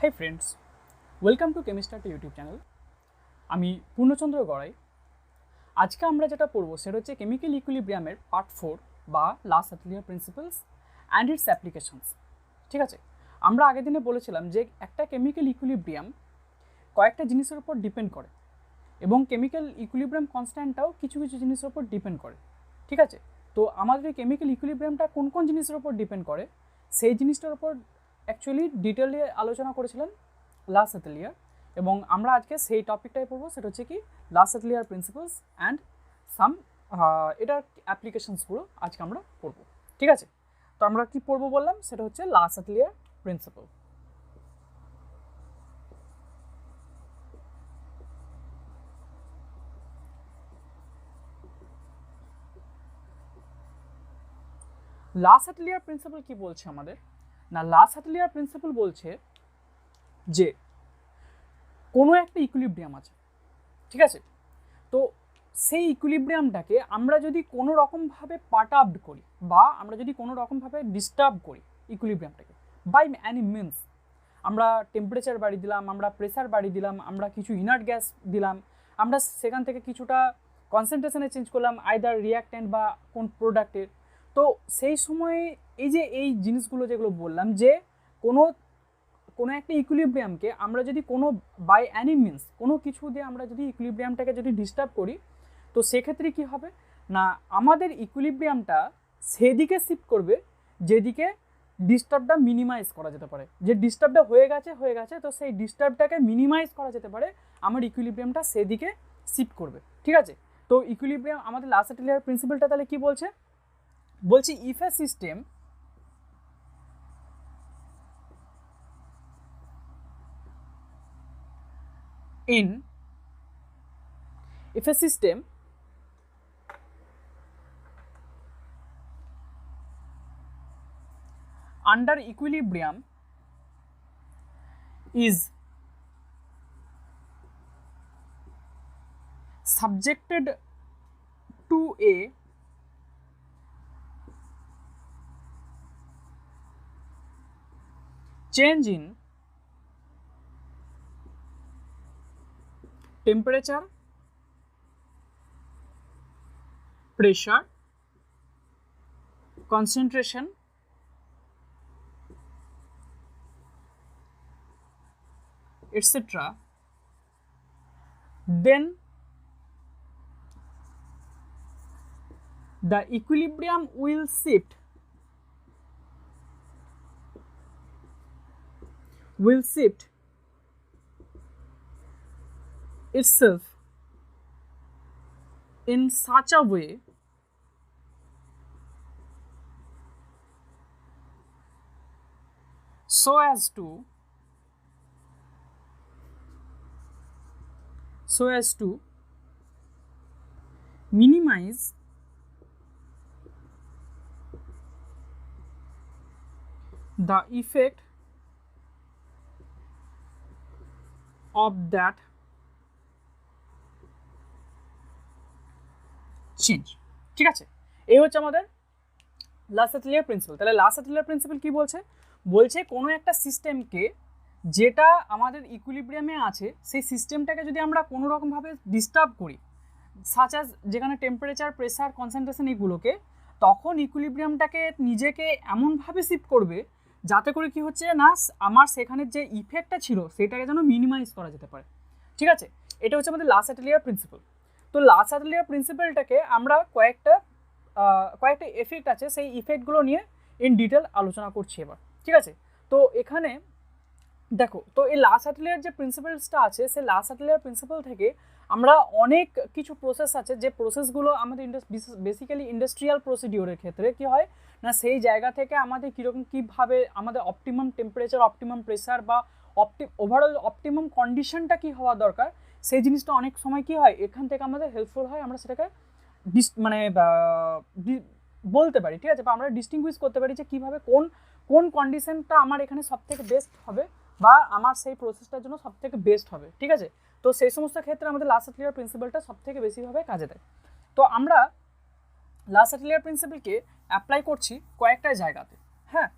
Hi friends, welcome to chemistry YouTube channel. আমি পূর্ণচন্দ্র গড়াই। আজকে আমরা যেটা পড়বো সেটা হচ্ছে কেমিক্যাল ইকুইলিব্রিয়ামের পার্ট 4 বা লাস আটলিয়ার প্রিন্সিপালস অ্যান্ড ইটস অ্যাপ্লিকেশনস। ঠিক আছে, আমরা আগের দিনে বলেছিলাম যে একটা কেমিক্যাল ইকুইলিব্রিয়াম কয়েকটা জিনিসের উপর ডিপেন্ড করে এবং কেমিক্যাল ইকুইলিব্রিয়াম কনস্ট্যান্টটাও কিছু কিছু জিনিসের উপর ডিপেন্ড করে। ঠিক আছে, তো আমাদের এই কেমিক্যাল ইকুইলিব্রিয়ামটা কোন কোন জিনিসের উপর ডিপেন্ড করে সেই জিনিসটার উপর অ্যাকচুয়ালি ডিটেলে আলোচনা করেছিলেন লাস আটলিয়ার, এবং আমরা আজকে সেই টপিকটাই পড়বো। সেটা হচ্ছে কি লাস আটলিয়ার প্রিন্সিপালস অ্যান্ড সাম এটার অ্যাপ্লিকেশনসগুলো আজকে আমরা পড়বো। ঠিক আছে, তো আমরা কি পড়বো বললাম, সেটা হচ্ছে লাস আটলিয়ার প্রিন্সিপাল। লাস আটলিয়ার প্রিন্সিপাল কি বলছে আমাদের না, লাস আটলিয়ার প্রিন্সিপাল বলছে যে কোনো একটা ইকুইলিব্রিয়াম আছে। ঠিক আছে, তো সেই ইকুইলিব্রিয়ামটাকে আমরা যদি কোনো রকমভাবে পার্টার্বড করি বা আমরা যদি কোনো রকমভাবে ডিস্টার্ব করি ইকুইলিব্রিয়ামটাকে বাই অ্যানি মিনস, আমরা টেম্পারেচার বাড়িয়ে দিলাম, আমরা প্রেসার বাড়িয়ে দিলাম, আমরা কিছু ইনার্ট গ্যাস দিলাম, আমরা সেখান থেকে কিছুটা কনসেন্ট্রেশনে চেঞ্জ করলাম আইদার রিয়াক্ট্যান্ট বা কোন প্রোডাক্টের, তো সেই সময়ে এই জিনিসগুলো যেগুলো বললাম যে কোনো কোনো একটা ইকুইলিব্রিয়ামকে আমরা যদি কোনো বাই অ্যানি মিনস কোনো কিছু দিয়ে আমরা যদি ইকুইলিব্রিয়ামটাকে যদি ডিস্টার্ব করি, তো সেক্ষেত্রে কি হবে না, আমাদের ইকুইলিব্রিয়ামটা সেদিকে শিফট করবে যেদিকে ডিস্টার্বটা মিনিমাইজ করা যেতে পারে। যে ডিস্টার্বটা হয়ে গেছে তো সেই ডিস্টার্বটাকে মিনিমাইজ করা যেতে পারে, আমার ইকুইলিব্রিয়ামটা সেদিকে শিফট করবে। ঠিক আছে, তো ইকুইলিব্রিয়াম আমাদের লাস আটলিয়ার প্রিন্সিপালটা তাহলে কি বলছে, বলছি if a system if a system under equilibrium is subjected to a change in temperature, pressure, concentration, etc., then the equilibrium will shift itself in such a way so as to minimize the effect of that change. ঠিক আছে, এই হচ্ছে আমাদের লাস আটলিয়ার principal. তাহলে লাস আটলিয়ার principal কি বলছে, বলছে কোনো একটা সিস্টেমকে যেটা আমাদের ইকুইলিব্রিয়ামে আছে সেই সিস্টেমটাকে যদি আমরা কোনো রকমভাবে ডিস্টার্ব করি, সাচ অ্যাজ যেখানে টেম্পারেচার, প্রেসার, কনসেন্ট্রেশন এগুলোকে, তখন ইকুইলিব্রিয়ামটাকে নিজেকে এমনভাবে শিফট করবে যাতে করে কি হচ্ছে না, আমার সেখানে যে ইফেক্টটা ছিল সেটাকে যেন মিনিমাইজ করা যেতে পারে। ঠিক আছে, এটা হচ্ছে আমাদের লাস আটলিয়ার প্রিন্সিপাল। তো লাস আটলিয়ার প্রিন্সিপালটাকে আমরা কয়েকটা এফেক্ট আছে, সেই ইফেক্টগুলো নিয়ে ইন ডিটেল আলোচনা করছি এবার। ঠিক আছে, তো এখানে দেখো, তো এই লাস আটলিয়ার যে প্রিন্সিপালসটা আছে সেই লাস আটলিয়ার প্রিন্সিপাল থেকে আমরা অনেক কিছু প্রসেস আছে, যে প্রসেসগুলো আমাদের বেসিক্যালি ইন্ডাস্ট্রিয়াল প্রসিডিওরের ক্ষেত্রে কি হয় না, সেই জায়গা থেকে আমাদের কীরকম কীভাবে আমাদের অপটিমাম টেম্পারেচার, অপটিমাম প্রেসার বা ওভারঅল অপটিমাম কন্ডিশনটা কী হওয়া দরকার, সেই জিনিসটা অনেক সময় কী হয় এখান থেকে আমাদের হেল্পফুল হয়, আমরা সেটাকে বলতে পারি। ঠিক আছে, বা আমরা ডিস্টিংগুইশ করতে পারি যে কীভাবে কোন কন্ডিশনটা আমার এখানে সবথেকে বেস্ট হবে বা আমার সেই প্রসেসটার জন্য সবথেকে বেস্ট হবে। ঠিক আছে, তো সেই সমস্ত ক্ষেত্রে আমাদের লাস আটলিয়ার প্রিন্সিপালটা সবথেকে বেশিভাবে কাজে দেয়। তো আমরা লাস আটলিয়ার প্রিন্সিপালকে অ্যাপ্লাই করছি কয়েকটা জায়গাতে। হ্যাঁ,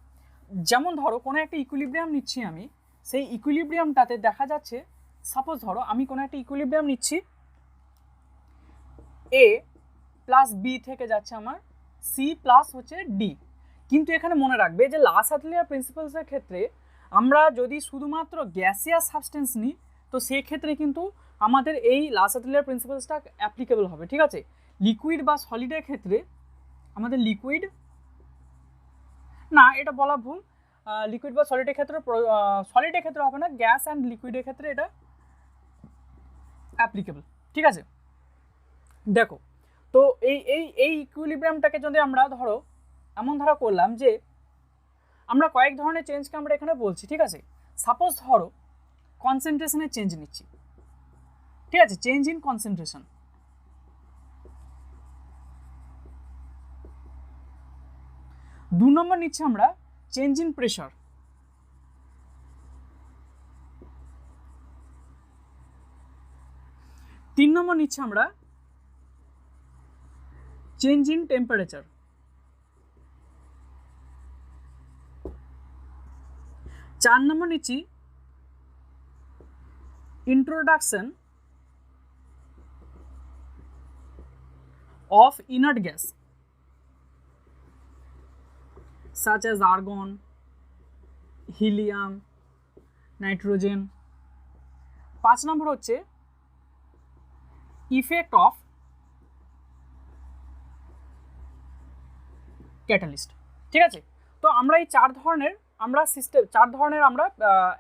যেমন ধরো কোনো একটা ইকুইলিব্রিয়াম নিচ্ছি আমি, সেই ইকুইলিব্রিয়ামটাতে দেখা যাচ্ছে, সাপোজ ধরো আমি কোনো একটা ইকুইলিব্রিয়াম নিচ্ছি, এ প্লাস বি থেকে যাচ্ছে আমার সি প্লাস হচ্ছে ডি। কিন্তু এখানে মনে রাখবে যে লা সাতলিয়ার প্রিন্সিপালসের ক্ষেত্রে আমরা যদি শুধুমাত্র গ্যাসিয়াস সাবস্টেন্স নিই তো সেক্ষেত্রে কিন্তু আমাদের এই লা সাতলিয়ার প্রিন্সিপালসটা অ্যাপ্লিকেবল হবে, ঠিক আছে। লিকুইড বা সলিডের ক্ষেত্রে আমাদের লিকুইড না, এটা বলা ভুল, লিকুইড বা সলিডের ক্ষেত্রে হবে না, গ্যাস অ্যান্ড লিকুইডের ক্ষেত্রে এটা অ্যাপ্লিকেবল, ঠিক আছে। দেখো তো এই ইকুইলিব্রিয়ামটাকে যদি আমরা ধরো এমন ধরা করলাম যে আমরা কয়েক ধরনের চেঞ্জকে আমরা এখানে বলছি, ঠিক আছে। সাপোজ ধরো কনসেন্ট্রেশনের চেঞ্জ নিচ্ছি, ঠিক আছে, চেঞ্জ ইন কনসেন্ট্রেশন। দু নম্বর নিচ্ছি আমরা চেঞ্জ ইন প্রেশার। তিন নম্বর নিচ্ছি আমরা চেঞ্জ ইন টেম্পারেচার। চার নম্বর নিচ্ছি introduction of inert gas such as argon, helium, nitrogen। 5 নম্বর হচ্ছে effect of catalyst, ঠিক আছে। তো আমরা এই চার ধরনের আমরা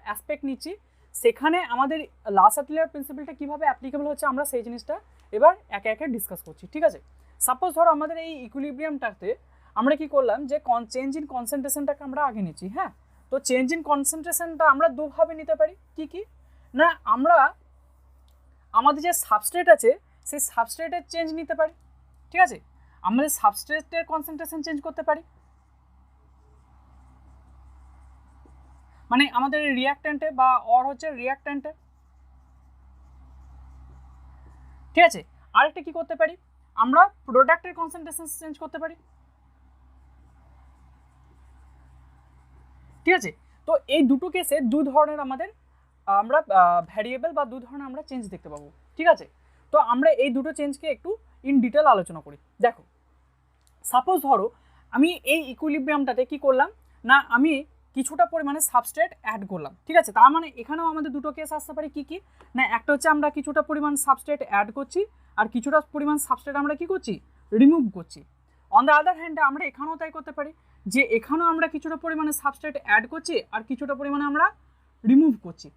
অ্যাসপেক্ট নিচ্ছি, সেখানে আমাদের লা সাতলিয়ার প্রিন্সিপালটা কীভাবে অ্যাপ্লিকেবল হচ্ছে আমরা সেই জিনিসটা এবার একে একে ডিসকাস করছি, ঠিক আছে। সাপোজ ধরো আমাদের এই ইকুইলিব্রিয়ামটাতে আমরা কি করলাম যে চেঞ্জ ইন কনসেন্ট্রেশনটাকে আমরা আগে নিচ্ছি, হ্যাঁ। তো চেঞ্জ ইন কনসেন্ট্রেশনটা আমরা দুভাবে নিতে পারি, কি না, আমরা আমাদের যে সাবস্ট্রেট আছে সেই সাবস্ট্রেটের চেঞ্জ নিতে পারি, ঠিক আছে। আমাদের সাবস্ট্রেটের কনসেন্ট্রেশন চেঞ্জ করতে পারি, মানে আমাদের রিঅ্যাক্ট্যান্টে বা হচ্ছে রিঅ্যাক্ট্যান্টে, ঠিক আছে। আরেকটা কি করতে পারি, আমরা প্রোডাক্টের কনসেন্ট্রেশন চেঞ্জ করতে পারি, ঠিক আছে। তো এই দুটো কেসে দু ধরনের আমরা ভ্যারিয়েবল বা দু ধরনের আমরা চেঞ্জ দেখতে পাবো, ঠিক আছে। তো আমরা এই দুটো চেঞ্জকে একটু ইন ডিটেল আলোচনা করি। দেখো সাপোজ ধরো আমি এই ইকুইলিব্রিয়ামটাতে কি করলাম না, আমি কিছুটা পরিমাণে সাবস্ট্রেট অ্যাড করলাম, ঠিক আছে। তার মানে এখানেও আমাদের দুটো কেস আসতে পারে, কি না, একটা হচ্ছে আমরা কিছুটা পরিমাণ সাবস্ট্রেট অ্যাড করছি আর কিছুটা পরিমাণ সাবস্ট্রেট আমরা কি করছি, রিমুভ করছি। অন দ্য আদার হ্যান্ডে আমরা এখানেও তাই করতে পারি যে এখানেও আমরা কিছুটা পরিমাণে সাবস্ট্রেট অ্যাড করছি আর কিছুটা পরিমাণে আমরা রিমুভ করছি।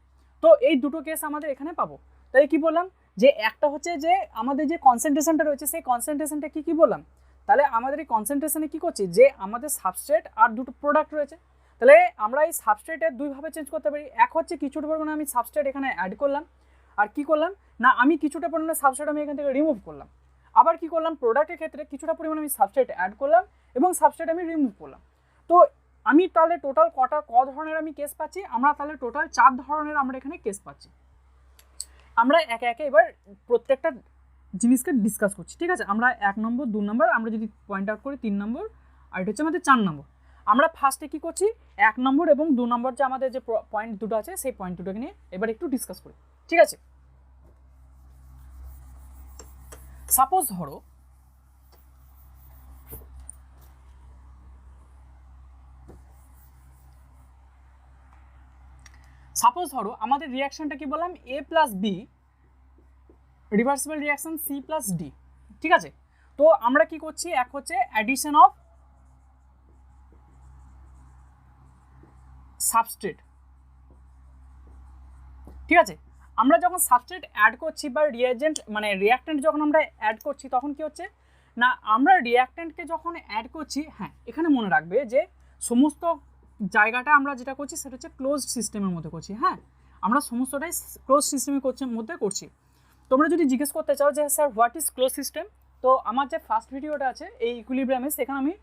তো এই দুটো কেস আমাদের এখানে পাবো। তাই কি বললাম যে একটা হচ্ছে যে আমাদের যে কনসেন্ট্রেশনটা রয়েছে সেই কনসেন্ট্রেশনটা কি বললাম, তাহলে আমাদের এই কনসেন্ট্রেশনে কি করছি যে আমাদের সাবস্ট্রেট আর দুটো প্রোডাক্ট রয়েছে, তাহলে আমরা এই সাবস্ট্রেটের দুইভাবে চেঞ্জ করতে পারি। এক হচ্ছে কিছুটা পরিমাণে আমি সাবস্ট্রেট এখানে অ্যাড করলাম, আর কি করলাম না আমি কিছুটা পরিমাণে সাবস্ট্রেট আমি এখান থেকে রিমুভ করলাম। আবার কি করলাম, প্রোডাক্টের ক্ষেত্রে কিছুটা পরিমাণে আমি সাবস্ট্রেট অ্যাড করলাম এবং সাবস্ট্রেট আমি রিমুভ করলাম। তো আমি তাহলে টোটাল ক ধরনের আমি কেস পাচ্ছি, আমরা তাহলে টোটাল 4 ধরনের আমরা এখানে কেস পাচ্ছি। আমরা একে একে এবার প্রত্যেকটা জিনিসকে ডিসকাস করছি, ঠিক আছে। আমরা 1 নম্বর 2 নম্বর আমরা যদি পয়েন্ট আউট করি 3 নম্বর আর এটা হচ্ছে আমাদের 4 নম্বর। আমরা ফার্স্টে কি করছি 1 নম্বর এবং 2 নম্বর যে আমাদের যে পয়েন্ট দুটো আছে সেই পয়েন্ট দুটোকে নিয়ে এবার একটু ডিসকাস করি, ঠিক আছে। সাপোজ ধরো আমাদের রিয়াকশনটা কি বললাম, A plus B reversible reaction C plus D, ঠিক আছে। তো আমরা কি করছি, এক হচ্ছে অ্যাডিশন অফ সাবস্ট্রেট, ঠিক আছে। আমরা যখন সাবস্ট্রেট অ্যাড করছি বা রিয়েজেন্ট মানে রিয়াক্ট্যান্ট যখন আমরা অ্যাড করছি তখন কি হচ্ছে না, আমরা রিয়াক্ট্যান্টকে যখন অ্যাড করছি, হ্যাঁ এখানে মনে রাখবে যে সমস্ত জায়গাটা আমরা যেটা করছি সেটা হচ্ছে ক্লোজড সিস্টেমের মধ্যে করছি, হ্যাঁ আমরা সমস্তটাই ক্লোজ সিস্টেমের মধ্যে করছি। তোমরা যদি জিজ্ঞেস করতে চাও যে sir what is close system, তো আমার যে ফার্স্ট ভিডিওটা আছে এই ইকুইলিব্রিয়ামে সেখানে আমি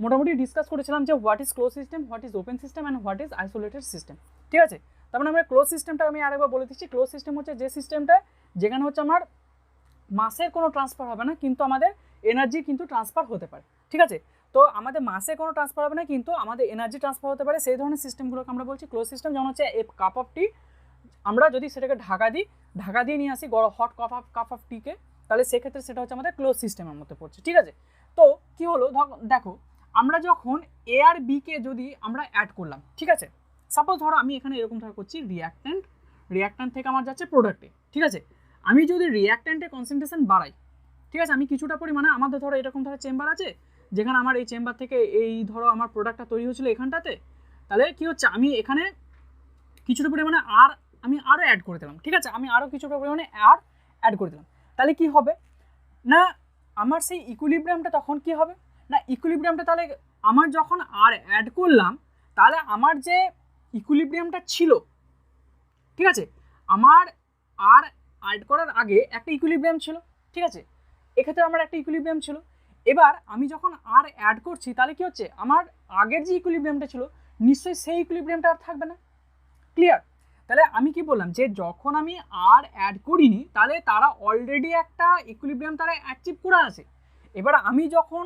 মোটামুটি ডিসকাস করেছিলাম যে what is close system, what is open system and what is isolated system, ঠিক আছে। তার মানে আমরা ক্লোজ সিস্টেমটা আমি আরেকবার বলে দিচ্ছি। ক্লোজ সিস্টেম হচ্ছে যে সিস্টেমটা যেখানে হচ্ছে আমার মাসের কোনো ট্রান্সফার হবে না কিন্তু আমাদের এনার্জি কিন্তু ট্রান্সফার হতে পারে, ঠিক আছে। তো আমাদের মাসে কোনো ট্রান্সফার হবে না, কিন্তু আমাদের এনার্জি ট্রান্সফার হতে পারে। সেই ধরনের সিস্টেমগুলোকে আমরা বলছি ক্লোজ সিস্টেম। যেমন হচ্ছে এ কাপ অফ টি, আমরা যদি সেটাকে ঢাকা দিয়ে নিয়ে আসি হট কাপ অফ টিকে, তাহলে সেক্ষেত্রে সেটা হচ্ছে আমাদের ক্লোজ সিস্টেমের মধ্যে পড়ছে। ঠিক আছে, তো কি হলো, দেখো আমরা যখন এ আর বিকে যদি আমরা অ্যাড করলাম, ঠিক আছে, সাপোজ ধরো আমি এখানে এরকম ধরো করছি রিয়াক্ট্যান্ট থেকে আমার যাচ্ছে প্রোডাক্টে। ঠিক আছে, আমি যদি রিয়াক্ট্যান্টের কনসেন্ট্রেশন বাড়াই, ঠিক আছে, আমি কিছুটা পরিমাণে, আমাদের ধরো এরকম ধরো চেম্বার আছে, যেখানে আমার এই চেম্বার থেকে এই ধরো আমার প্রোডাক্টটা তৈরি হয়েছিল এখানটাতে, তাহলে কি হচ্ছে, আমি এখানে কিছুটা পরিমাণে আমি আরও অ্যাড করে দিলাম। ঠিক আছে, আমি আরও কিছুটা পরিমাণে অ্যাড করে দিলাম, তাহলে কি হবে না, আমার সেই ইকুইলিব্রিয়ামটা তখন কি হবে না, ইকুইলিব্রিয়ামটা তাহলে আমার যখন অ্যাড করলাম, তাহলে আমার যে ইকুইলিব্রিয়ামটা ছিল, ঠিক আছে, আমার অ্যাড করার আগে একটা ইকুইলিব্রিয়াম ছিল। ঠিক আছে, এক্ষেত্রে আমার একটা ইকুইলিব্রিয়াম ছিল। এবার আমি যখন অ্যাড করছি, তাহলে কি হচ্ছে, আমার আগের যে ইকুইলিব্রিয়ামটা ছিল নিশ্চয়ই সেই ইকুইলিব্রিয়ামটা আর থাকবে না। ক্লিয়ার? তাহলে আমি কি বললাম যে যখন আমি অ্যাড করিনি, তাহলে তারা অলরেডি একটা ইকুইলিব্রিয়াম তারা অ্যাচিভ করে আছে। এবার আমি যখন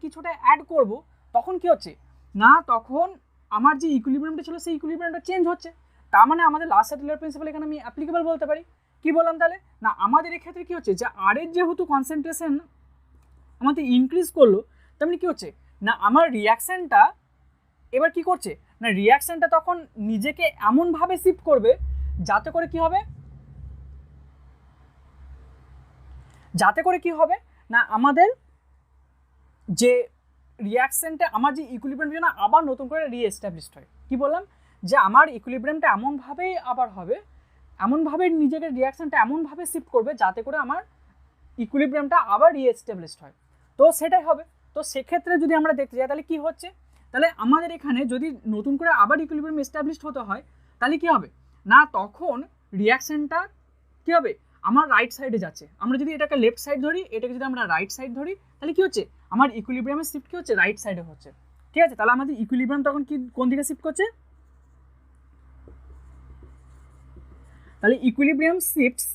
কিছুটা অ্যাড করব, তখন কি হচ্ছে না, তখন আমার যে ইকুইলিব্রিয়ামটা ছিল সেই ইকুইলিব্রিয়ামটা চেঞ্জ হচ্ছে। তার মানে আমাদের লাস্ট সেটেলার প্রিন্সিপাল এখানে আমি অ্যাপ্লিকেবল বলতে পারি। কি বললাম তাহলে না, আমাদের এক্ষেত্রে কি হচ্ছে যে এর যেহেতু কনসেন্ট্রেশন আমাদের ইনক্রিজ করলো, তার মানে কি হচ্ছে না, আমার রিয়াকশনটা এবার কি করছে না, রিয়াকশনটা তখন নিজেকে এমনভাবে শিফট করবে যাতে করে কি হবে না, আমাদের যে রিয়াকশনটা, আমার যে ইকুইলিব্রিয়ামটা আবার নতুন করে রিএস্টাবলিশড হয়। কি বললাম যে আমার ইকুইলিব্রিয়ামটা এমনভাবেই আবার হবে, এমনভাবে নিজেকে রিয়াকশনটা এমনভাবে শিফট করবে যাতে করে আমার ইকুইলিব্রিয়ামটা আবার রিএস্টাবলিশড হয়। তো সেটাই হবে। তো সেক্ষেত্রে যদি আমরা দেখতে যাই, তাহলে কি হচ্ছে, তাহলে আমাদের এখানে যদি নতুন করে আবার ইকুইলিব্রিয়াম এস্টাবলিশড হতে হয়, তাহলে কি হবে না, তখন রিয়াকশনটা কি হবে, আমার রাইট সাইডে যাচ্ছে। আমরা যদি এটাকে লেফট সাইড ধরি, এটাকে যদি আমরা রাইট সাইড ধরি, তাহলে কি হচ্ছে, আমার ইকুইলিব্রিয়ামের শিফট কি হচ্ছে, রাইট সাইডে হচ্ছে। ঠিক আছে, তাহলে আমাদের ইকুইলিব্রিয়াম তখন কি কোন দিকে শিফট করছে, তাহলে equilibrium shifts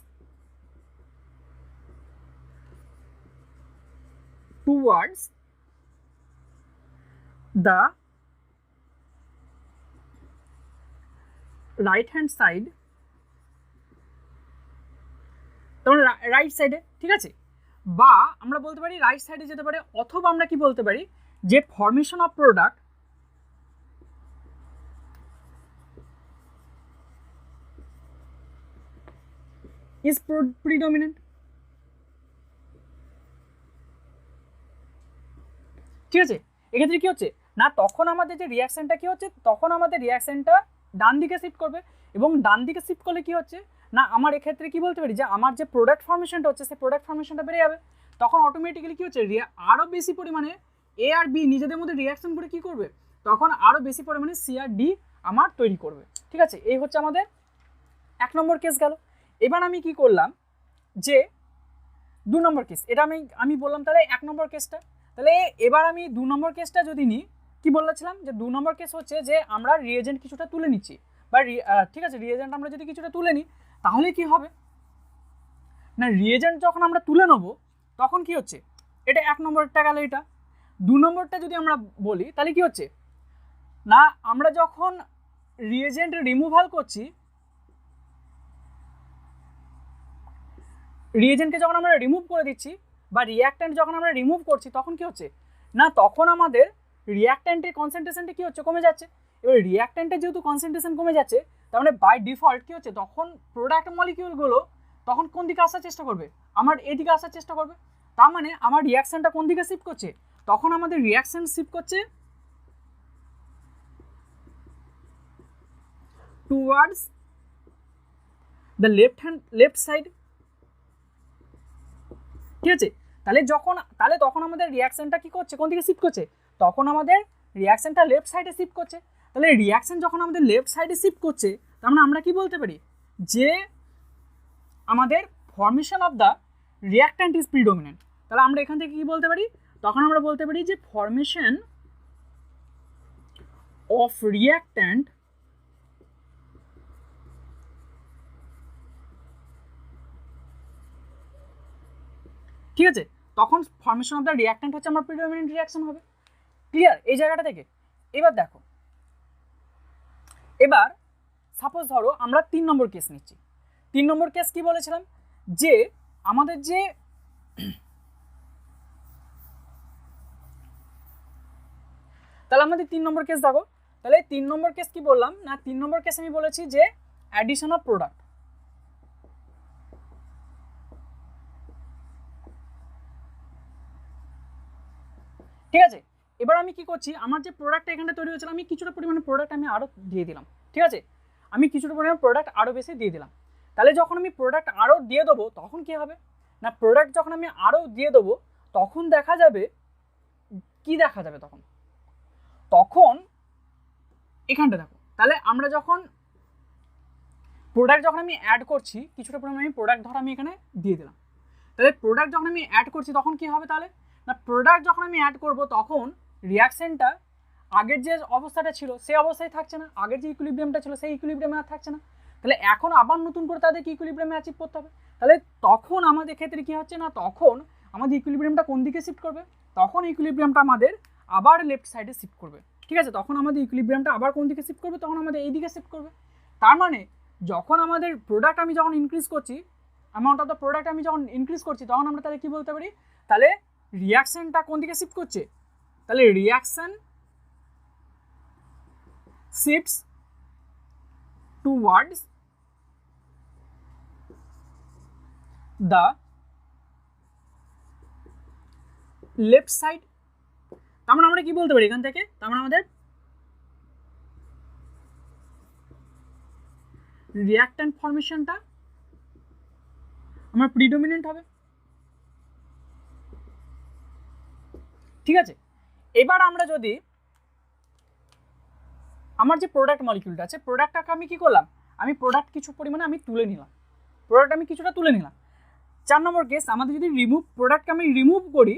towards the right hand side, তাহলে রাইট সাইডে। ঠিক আছে, বা আমরা বলতে পারি রাইট সাইডে যেতে পারে, অথবা আমরা কি বলতে পারি যে formation of product is predominant. ঠিক আছে, এক্ষেত্রে কি হচ্ছে না, তখন আমাদের যে রিয়াকশনটা কি হচ্ছে, তখন আমাদের রিয়াকশনটা ডান দিকে শিফট করবে, এবং ডান দিকে শিফট করলে কি হচ্ছে না, আমার এক্ষেত্রে কি বলতে পারি যে আমার যে প্রোডাক্ট ফর্মেশনটা হচ্ছে, সেই প্রোডাক্ট ফর্মেশনটা বেড়ে যাবে। তখন অটোমেটিক্যালি কি হচ্ছে, আরও বেশি পরিমাণে এ আর বি নিজেদের মধ্যে রিয়াকশন করে কি করবে, তখন আরও বেশি পরিমাণে সি আর ডি আমার তৈরি করবে। ঠিক আছে, এই হচ্ছে আমাদের 1 নম্বর কেস গেল। এবার আমি কি করলাম যে 2 নম্বর কেস, এটা আমি বললাম তাহলে 1 নম্বর কেসটা। তাহলে এবার আমি 2 নম্বর কেসটা যদি নিই, কি বলেছিলাম যে 2 নম্বর কেস হচ্ছে যে আমরা রিয়েজেন্ট কিছুটা তুলে নিচ্ছি, বা ঠিক আছে, রিয়েজেন্ট আমরা যদি কিছুটা তুলে নিই, তাহলে কি হবে না, রিয়েজেন্ট যখন আমরা তুলে নেব, তখন কি হচ্ছে, এটা 1 নম্বরটা গেল। এটা 2 নম্বরটা যদি আমরা বলি, তাহলে কি হচ্ছে না, আমরা যখন রিয়েজেন্ট রিমুভাল করছি, রিয়েজেন্টকে যখন আমরা রিমুভ করে দিচ্ছি, বা রিয়াক্ট্যান্ট যখন আমরা রিমুভ করছি, তখন কি হচ্ছে না, তখন আমাদের রিয়াক্ট্যান্টের কনসেন্ট্রেশনটা কি হচ্ছে, কমে যাচ্ছে। এবার রিয়াক্ট্যান্টের যেহেতু কনসেন্ট্রেশন কমে যাচ্ছে, তার মানে বাই ডিফল্ট কি হচ্ছে, তখন প্রোডাক্ট মলিকিউলগুলো তখন কোন দিকে আসার চেষ্টা করবে, আমার এদিকে আসার চেষ্টা করবে। তার মানে আমার রিয়াকশনটা কোন দিকে শিফট করছে, তখন আমাদের রিয়াকশন শিফট করছে টুয়ার্ডস দ্য লেফট সাইড। ঠিক আছে, তাহলে তখন আমাদের রিয়াকশনটা কি করছে, কোন দিকে শিফট করছে, তখন আমাদের রিয়াকশনটা লেফট সাইডে শিফট করছে। তাহলে রিয়াকশন যখন আমাদের লেফট সাইডে শিফট করছে, তার মানে আমরা কি বলতে পারি যে আমাদের formation of the reactant is predominant. তাহলে আমরা এখান থেকে কি বলতে পারি, তখন আমরা বলতে পারি যে ফরমেশন অফ রিয়াক্ট্যান্ট ঠিক আছে, তখন ফরমেশন অফ দ্য রিয়াক্ট্যান্ট হচ্ছে আমার প্রিডমিনেন্ট রিয়াকশন হবে। ক্লিয়ার এই জায়গাটা থেকে? এবার দেখো, এবার সাপোজ ধরো আমরা 3 নম্বর কেস নিচ্ছি। 3 নম্বর কেস কি বলেছিলাম, যে আমাদের যে তাহলে আমাদের 3 নম্বর কেস দেখো, তাহলে 3 নম্বর কেস কি বললাম না, 3 নম্বর কেস আমি বলেছি যে অ্যাডিশন অফ প্রোডাক্ট। ঠিক আছে, এবার আমি কি করছি, আমার যে প্রোডাক্টটা এখানে তৈরি হয়েছিল আমি কিছুটা পরিমাণে প্রোডাক্ট আমি আরও দিয়ে দিলাম। ঠিক আছে, আমি কিছুটা পরিমাণে প্রোডাক্ট আরও বেশি দিয়ে দিলাম। তাহলে যখন আমি প্রোডাক্ট আরও দিয়ে দেবো তখন কি হবে না, প্রোডাক্ট যখন আমি আরও দিয়ে দেবো তখন দেখা যাবে কি, দেখা যাবে তখন তখন এখানটা দেখো, তাহলে আমরা যখন প্রোডাক্ট যখন আমি অ্যাড করছি কিছুটা পরিমাণে আমি প্রোডাক্ট ধর আমি এখানে দিয়ে দিলাম, তাহলে প্রোডাক্ট যখন আমি অ্যাড করছি তখন কি হবে, তাহলে না প্রোডাক্ট যখন আমি অ্যাড করব তখন রিয়াকশনটা আগের যে অবস্থাটা ছিল সেই অবস্থায় থাকছে না, আগের যে ইকুইলিব্রিয়ামটা ছিল সেই ইকুইলিব্রিয়ামে আর থাকছে না, তাহলে এখন আবার নতুন করে তাদেরকে ইকুইলিব্রিয়ামে অ্যাচিভ করতে হবে। তাহলে তখন আমাদের ক্ষেত্রে কি হচ্ছে না, তখন আমাদের ইকুইলিব্রিয়ামটা কোন দিকে শিফট করবে, তখন ইকুইলিব্রিয়ামটা আমাদের আবার লেফট সাইডে শিফট করবে। ঠিক আছে, তখন আমাদের ইকুইলিব্রিয়ামটা আবার কোন দিকে শিফট করবে, তখন আমাদের এই দিকে শিফট করবে। তার মানে যখন আমাদের প্রোডাক্ট আমি যখন ইনক্রিজ করছি, অ্যামাউন্ট অফ দ্য প্রোডাক্ট আমি যখন ইনক্রিজ করছি তখন আমরা তাহলে কি বলতে পারি, তাহলে রিয়াকশনটা কোন দিকে শিফট করছে, তাহলে reaction shifts towards the left side. তার মানে আমরা কি বলতে পারি এখান থেকে, তার মানে আমাদের রিয়াক্ট্যান্ট ফর্মেশনটা আমার প্রিডোমিনেন্ট হবে। ঠিক আছে, এবার আমরা যদি আমার যে প্রোডাক্ট মলিকিউলটা আছে প্রোডাক্টটাকে আমি কি করলাম, আমি প্রোডাক্ট কিছু পরিমাণে আমি তুলে নিলাম, প্রোডাক্ট আমি কিছুটা তুলে নিলাম। 4 নম্বর কেস, আমাদের যদি রিমুভ প্রোডাক্টকে আমি রিমুভ করি,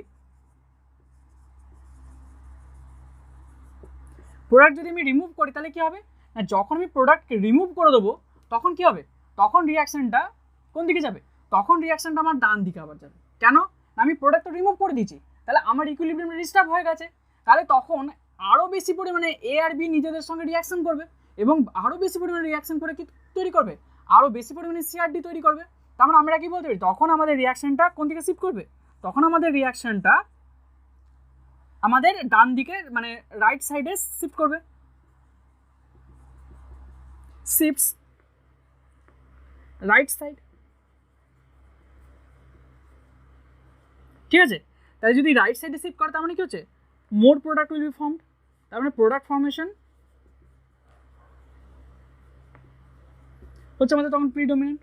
প্রোডাক্ট যদি আমি রিমুভ করি তাহলে কি হবে না, যখন আমি প্রোডাক্টকে রিমুভ করে দেবো তখন কি হবে, তখন রিয়াকশনটা কোন দিকে যাবে, তখন রিয়াকশনটা আমার ডান দিকে আবার যাবে। কেন, আমি প্রোডাক্টটা রিমুভ করে দিয়েছি, তাহলে আমার ইকুইলিব্রিয়াম ডিস্টার্ব হয়ে গেছে, তাহলে তখন আরও বেশি পরিমাণে এ আর বি নিজেদের সঙ্গে রিয়াকশন করবে এবং আরও বেশি পরিমাণে রিয়াকশন করে কি তৈরি করবে, আরও বেশি পরিমাণে সিআরডি তৈরি করবে। তার মানে আমরা কি বলতে পারি, তখন আমাদের রিয়াকশনটা কোন দিকে শিফট করবে, তখন আমাদের রিয়াকশনটা আমাদের ডান দিকে মানে রাইট সাইডে শিফট করবে, শিফটস রাইট সাইড। ঠিক আছে, তাহলে যদি রাইট সাইডে শিফট করে তার মানে কি হচ্ছে, মোর প্রোডাক্ট উইল বি ফর্মড, তার মানে প্রোডাক্ট ফর্মেশন হচ্ছে আমাদের তখন প্রিডোমিনেন্ট।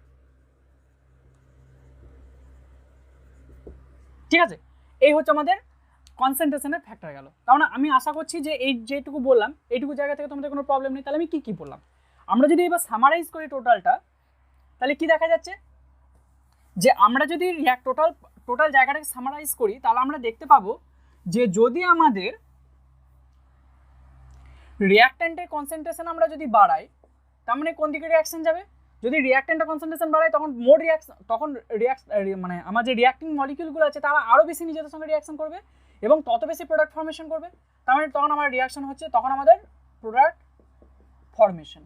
ঠিক আছে, এই হচ্ছে আমাদের কনসেন্ট্রেশনের ফ্যাক্টর গেল। তার মানে আমি আশা করছি যে এই যেটুকু বললাম এইটুকু জায়গা থেকে তোমাদের কোনো প্রবলেম নেই। তাহলে আমি কী কী বললাম, আমরা যদি এবার সামারাইজ করি টোটালটা তাহলে কি দেখা যাচ্ছে, যে আমরা যদি টোটাল জায়গাটাকে সামারাইজ করি তাহলে আমরা দেখতে পাবো যে যদি আমাদের রিয়াক্ট্যান্টের কনসেন্ট্রেশন আমরা যদি বাড়াই তার মানে কোন দিকে রিয়াকশন যাবে, যদি রিয়াক্ট্যান্টের কনসেন্ট্রেশন বাড়ায় তখন মোর রিয়াকশন, তখন মানে আমার যে রিয়াক্টিং মলিকিউলগুলো আছে তারা আরও বেশি নিজেদের সঙ্গে রিয়াকশন করবে এবং তত বেশি প্রোডাক্ট ফর্মেশন করবে। তার মানে তখন আমার রিয়াকশন হচ্ছে, তখন আমাদের প্রোডাক্ট ফর্মেশন।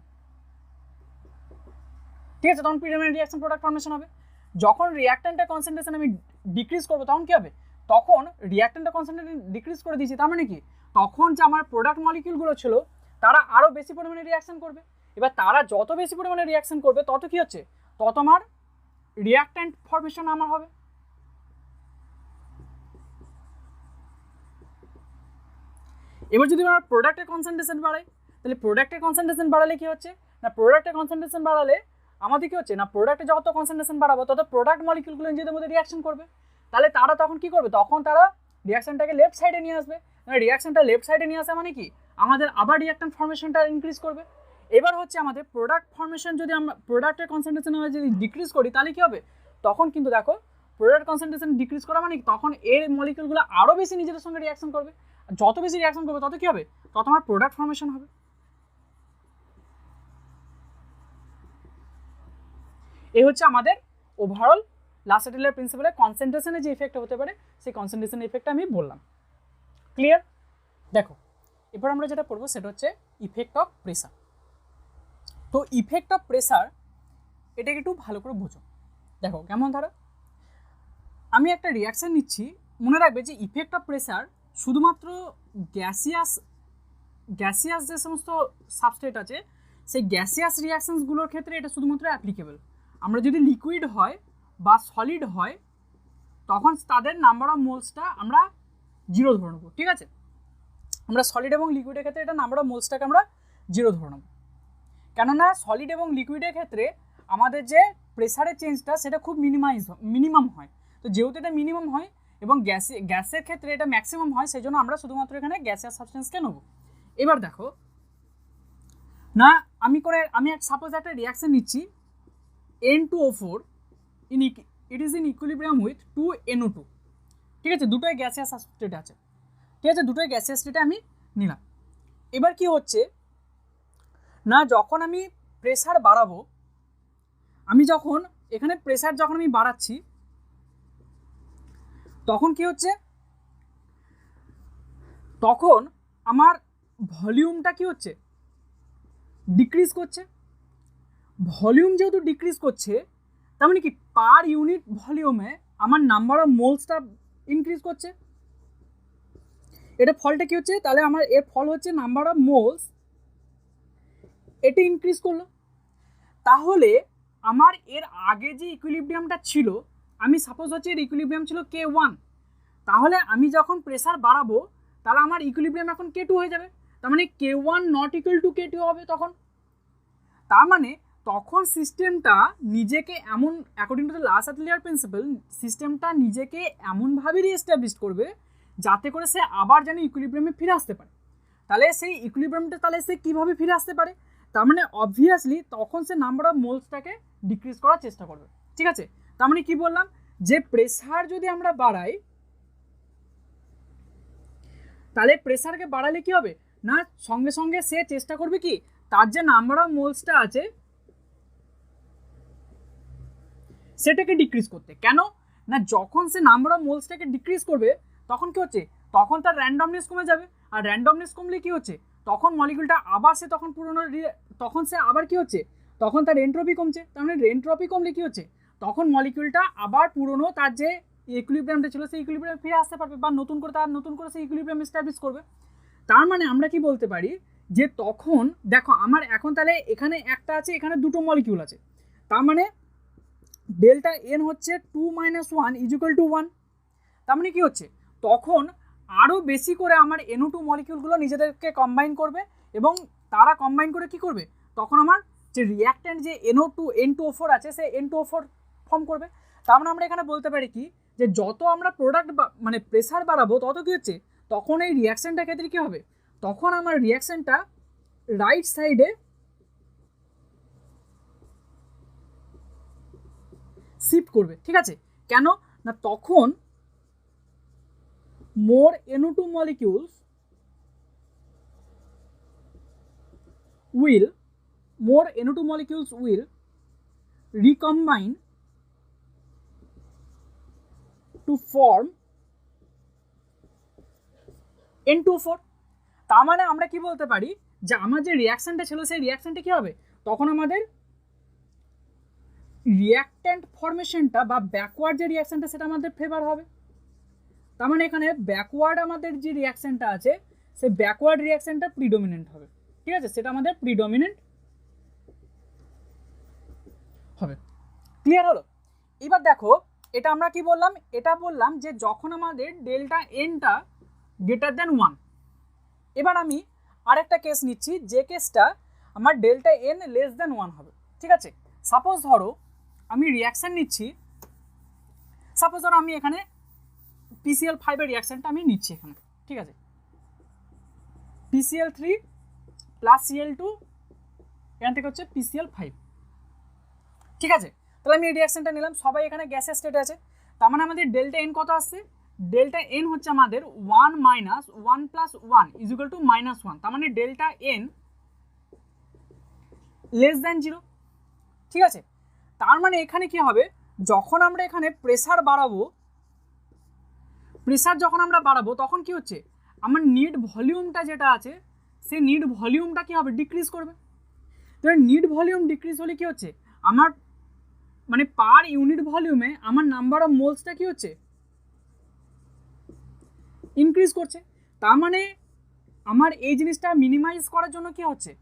ঠিক আছে, তখন প্রিডোমিনেন্ট রিয়াকশন প্রোডাক্ট ফর্মেশন হবে। যখন রিয়াক্ট্যান্টের কনসেন্ট্রেশন আমি ডিক্রিজ করবো তখন কী হবে, তখন রিয়াক্ট্যান্টের কনসেন্ট্রেশন ডিক্রিজ করে দিয়েছি, তার মানে কি তখন যে আমার প্রোডাক্ট মলিকিউলগুলো ছিল তারা আরও বেশি পরিমাণে রিয়াকশন করবে। এবার তারা যত বেশি পরিমাণে রিয়াকশন করবে তত কি হচ্ছে, তত আমার রিয়াক্ট্যান্ট ফর্মেশন আমার হবে। এবার যদি আমরা প্রোডাক্টের কনসেন্ট্রেশন বাড়াই তাহলে প্রোডাক্টের কনসেন্ট্রেশন বাড়ালে কি হচ্ছে না, প্রোডাক্টের কনসেন্ট্রেশন বাড়ালে আমাদের কি হচ্ছে না, প্রোডাক্টে যত কনসেন্ট্রেশন বাড়াবো তত প্রোডাক্ট মলিকিউলগুলো নিজেদের মধ্যে রিয়াকশন করবে। তাহলে তারা তখন কি করবে, তখন তারা রিয়াকশনটাকে লেফট সাইডে নিয়ে আসবে। রিয়াকশনটা লেফট সাইডে নিয়ে আসা মানে কি আমাদের আবার রিয়াক্ট্যান্ট ফর্মেশনটা ইনক্রিজ করবে। এবার হচ্ছে আমাদের প্রোডাক্ট ফর্মেশন যদি আমরা প্রোডাক্টের কনসেন্ট্রেশন যদি ডিক্রিজ করি তাহলে কি হবে, তখন কিন্তু দেখো প্রোডাক্ট কনসেন্ট্রেশন ডিক্রিজ করা মানে তখন এর মলিকিউলগুলো আরও বেশি নিজেদের সঙ্গে রিয়াকশন করবে, যত বেশি রিয়াকশন করবে তত কি হবে, তত আমার প্রোডাক্ট ফর্মেশন হবে। এই হচ্ছে আমাদের ওভারঅল লাসাটেলিয়ার প্রিন্সিপালের কনসেন্ট্রেশনের যে ইফেক্ট হতে পারে সেই কনসেন্ট্রেশনের ইফেক্টটা আমি বললাম। ক্লিয়ার? দেখো এবার আমরা যেটা পড়বো সেটা হচ্ছে ইফেক্ট অফ প্রেসার। তো ইফেক্ট অফ প্রেসার এটাকে একটু ভালো করে বোঝো। দেখো কেমন, ধরো আমি একটা রিয়াকশান নিচ্ছি, মনে রাখবে যে ইফেক্ট অফ প্রেসার শুধুমাত্র গ্যাসিয়াস যে সমস্ত সাবস্ট্রেট আছে সেই গ্যাসিয়াস রিয়াকশানসগুলোর ক্ষেত্রে এটা শুধুমাত্র অ্যাপ্লিকেবল। আমরা যদি লিকুইড হয় বা সলিড হয় তখন তাদের নাম্বার অফ মোলসটা আমরা 0 ধরে নেবো, ঠিক আছে। আমরা সলিড এবং লিকুইডের ক্ষেত্রে এটা নাম্বার অফ মোলসটাকে আমরা 0 ধরে নেবো, কেননা সলিড এবং লিকুইডের ক্ষেত্রে আমাদের যে প্রেসারের চেঞ্জটা সেটা খুব মিনিমাম হয়। তো যেহেতু এটা মিনিমাম হয় এবং গ্যাসের ক্ষেত্রে এটা ম্যাক্সিমাম হয়, সেই জন্য আমরা শুধুমাত্র এখানে গ্যাসিয়াস সাবস্টেন্সকে নেব। এবার দেখো না, আমি সাপোজ একটা রিয়াকশন নিচ্ছি N2O4 it is in equilibrium with 2NO2, ঠিক আছে। দুটোই গ্যাসিয়াস স্টেটে আছে, ঠিক আছে, দুটোই গ্যাসিয়াস স্টেটে আমি নিলাম। এবার কি হচ্ছে না, যখন আমি প্রেসার বাড়াবো, আমি যখন এখানে প্রেসার যখন আমি বাড়াচ্ছি তখন কি হচ্ছে, তখন আমার ভলিউমটা কি হচ্ছে, ডিক্রিজ করছে। ভলিউম যেহেতু ডিক্রিজ করছে তার মানে কি পার ইউনিট ভলিউমে আমার নাম্বার অফ মোলসটা ইনক্রিজ করছে। এটা ফলটা কি হচ্ছে, তাহলে আমার এর ফল হচ্ছে নাম্বার অফ মোলস এটা ইনক্রিজ করলো। তাহলে আমার এর আগে যে ইকুইলিব্রিয়ামটা ছিল, আমি সাপোজ হচ্ছে এর ইকুইলিব্রিয়াম ছিল K1, তাহলে আমি যখন প্রেসার বাড়াবো তাহলে আমার ইকুইলিব্রিয়াম এখন K2 হয়ে যাবে, তার মানে K1 not equal to K2 হবে তখন। তার মানে তখন সিস্টেমটা নিজেকে এমন, অ্যাকর্ডিং টু দ্য লা সাটলিয়ার প্রিন্সিপাল, সিস্টেমটা নিজেকে এমনভাবে রিএস্টাবলিশ করবে যাতে করে সে আবার যেন ইকুইলিব্রিয়ামে ফিরে আসতে পারে। তাহলে সেই ইকুইলিব্রিয়ামটা তাহলে সে কীভাবে ফিরে আসতে পারে, তার মানে অবভিয়াসলি তখন সে নাম্বার অফ মোলসটাকে ডিক্রিজ করার চেষ্টা করবে, ঠিক আছে। তার মানে কি বললাম, যে প্রেসার যদি আমরা বাড়াই তাহলে প্রেসারকে বাড়ালে কি হবে না, সঙ্গে সঙ্গে সে চেষ্টা করবে কি তার যে নাম্বার অফ মোলসটা আছে সেটাকে ডিক্রিজ করতে। কেন না, যখন সে নাম্বার অফ মোলসটাকে ডিক্রিজ করবে তখন কি হচ্ছে, তখন তার র্যান্ডমনেস কমে যাবে, আর র্যান্ডমনেস কমলে কি হচ্ছে, তখন মলিকিউলটা আবার সে তখন পুরনো, তখন সে আবার কি হচ্ছে, তখন তার এন্ট্রপি কমছে। তার মানে এন্ট্রপি কমলে কি হচ্ছে, তখন মলিকিউলটা আবার পুরনো তার যে ইকুইলিব্রিয়ামটা ছিল সেই ইকুইলিব্রিয়াম ফিরে আসতে পারবে, বা নতুন করে সেই ইকুইলিব্রিয়াম এস্টাবলিশ করবে। তার মানে আমরা কি বলতে পারি যে তখন দেখো আমার এখন তাহলে এখানে একটা আছে, এখানে দুটো মলিকিউল আছে, তার মানে ডেল্টা এন হচ্ছে 2 - 1 = 1। তার মানে কি হচ্ছে, তখন আরও বেশি করে আমার NO2 মলিকিউলগুলো নিজেদেরকে কম্বাইন করবে, এবং তারা কম্বাইন করে কি করবে, তখন আমার যে রিয়াক্ট্যান্ট যে N2O4 আছে সে N2O4 ফর্ম করবে। তার মানে আমরা এখানে বলতে পারি কি, যে যত আমরা প্রোডাক্ট মানে প্রেসার বাড়াবো তত কি হচ্ছে, তখন এই রিয়াকশানটার ক্ষেত্রে কী হবে, তখন আমার রিয়াকশানটা রাইট সাইডে শিফট করবে, ঠিক আছে। কেন না, তখন more NO2 molecules will recombine to form N2O4। তার মানে আমরা কি বলতে পারি, যে আমার যে রিয়াকশানটা ছিল সেই রিয়াকশানটা কি হবে, তখন আমাদের রিয়াক্ট্যান্ট ফরমেশনটা বা ব্যাকওয়ার্ড যে রিয়াকশানটা সেটা আমাদের ফেভার হবে। তার মানে এখানে ব্যাকওয়ার্ড আমাদের যে রিয়াকশানটা আছে সেই ব্যাকওয়ার্ড রিয়াকশানটা প্রিডমিনেন্ট হবে, ঠিক আছে, সেটা আমাদের প্রিডমিনেন্ট হবে। ক্লিয়ার হলো? এবার দেখো এটা আমরা কি বললাম, এটা বললাম যে যখন আমাদের ডেল্টা এনটা গ্রেটার দ্যান 1। এবার আমি আরেকটা কেস নিচ্ছি, যে কেসটা আমার ডেল্টা এন লেস দ্যান 1 হবে, ঠিক আছে। সাপোজ ধরো আমি রিয়াকশান নিচ্ছি, সাপোজ ধরো আমি এখানে PCl5 এর রিয়াকশানটা আমি নিচ্ছি এখানে, ঠিক আছে, PCl3 প্লাস Cl2, এখান থেকে হচ্ছে PCl5, ঠিক আছে। তাহলে আমি এই রিয়াকশানটা নিলাম, সবাই এখানে গ্যাসের স্টেটে আছে। তার মানে আমাদের ডেল্টা এন কত আসছে, ডেল্টা এন হচ্ছে আমাদের 1 - 1 + 1 = -1। তার মানে ডেল্টা এন লেস দ্যান 0, ঠিক আছে। তার মানে এখানে কি হবে, যখন আমরা এখানে প্রেসার যখন আমরা বাড়াবো তখন কি হচ্ছে, আমার নিট ভলিউমটা যেটা আছে সেই নিট ভলিউমটা কী হবে, ডিক্রিজ করবে। তো নিট ভলিউম ডিক্রিজ হলে কী হচ্ছে, আমার মানে পার ইউনিট ভলিউমে আমার নাম্বার অফ মোলসটা কী হচ্ছে, ইনক্রিজ করছে। তার মানে আমার এই জিনিসটা মিনিমাইজ করার জন্য কী হচ্ছে,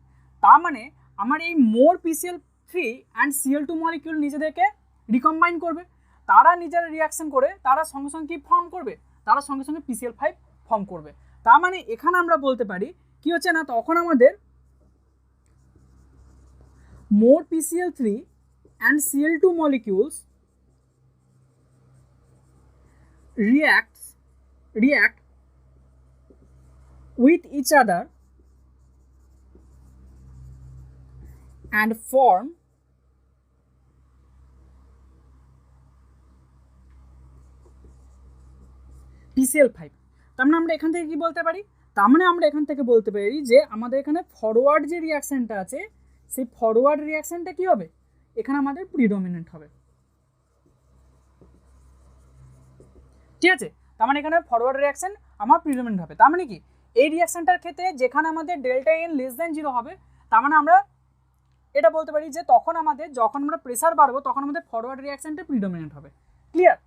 তার মানে আমার এই মোর PCl3 অ্যান্ড Cl2 মলিকিউল নিজেদেরকে রিকম্বাইন করবে, তারা নিজেরা রিয়াকশন করে তারা সঙ্গে সঙ্গে কী ফর্ম করবে, তারা সঙ্গে সঙ্গে PCl5 ফর্ম করবে। তার মানে এখানে আমরা বলতে পারি কি হচ্ছে না, তখন আমাদের মোর PCl3 and Cl2 molecules react with each other and form PCl5। তার মানে আমরা এখান থেকে কি বলতে পারি, তার মানে আমরা এখান থেকে বলতে পারি যে আমাদের এখানে ফরওয়ার্ড যে রিয়াকশনটা আছে সেই ফরওয়ার্ড রিয়াকশনটা কি হবে, এখানে আমাদের প্রিডমিনেন্ট হবে। ঠিক আছে, তার মানে এখানে ফরওয়ার্ড রিয়াকশন আমার প্রিডমিনেন্ট হবে। তার মানে কি এই রিয়াকশনটার ক্ষেত্রে যেখানে আমাদের ডেল্টা এন লেস দেন 0 হবে, তার মানে আমরা এটা বলতে পারি যে তখন আমাদের যখন আমরা প্রেসার বাড়বো তখন আমাদের ফরওয়ার্ড রিয়াকশনটা প্রিডমিনেন্ট হবে। ক্লিয়ার?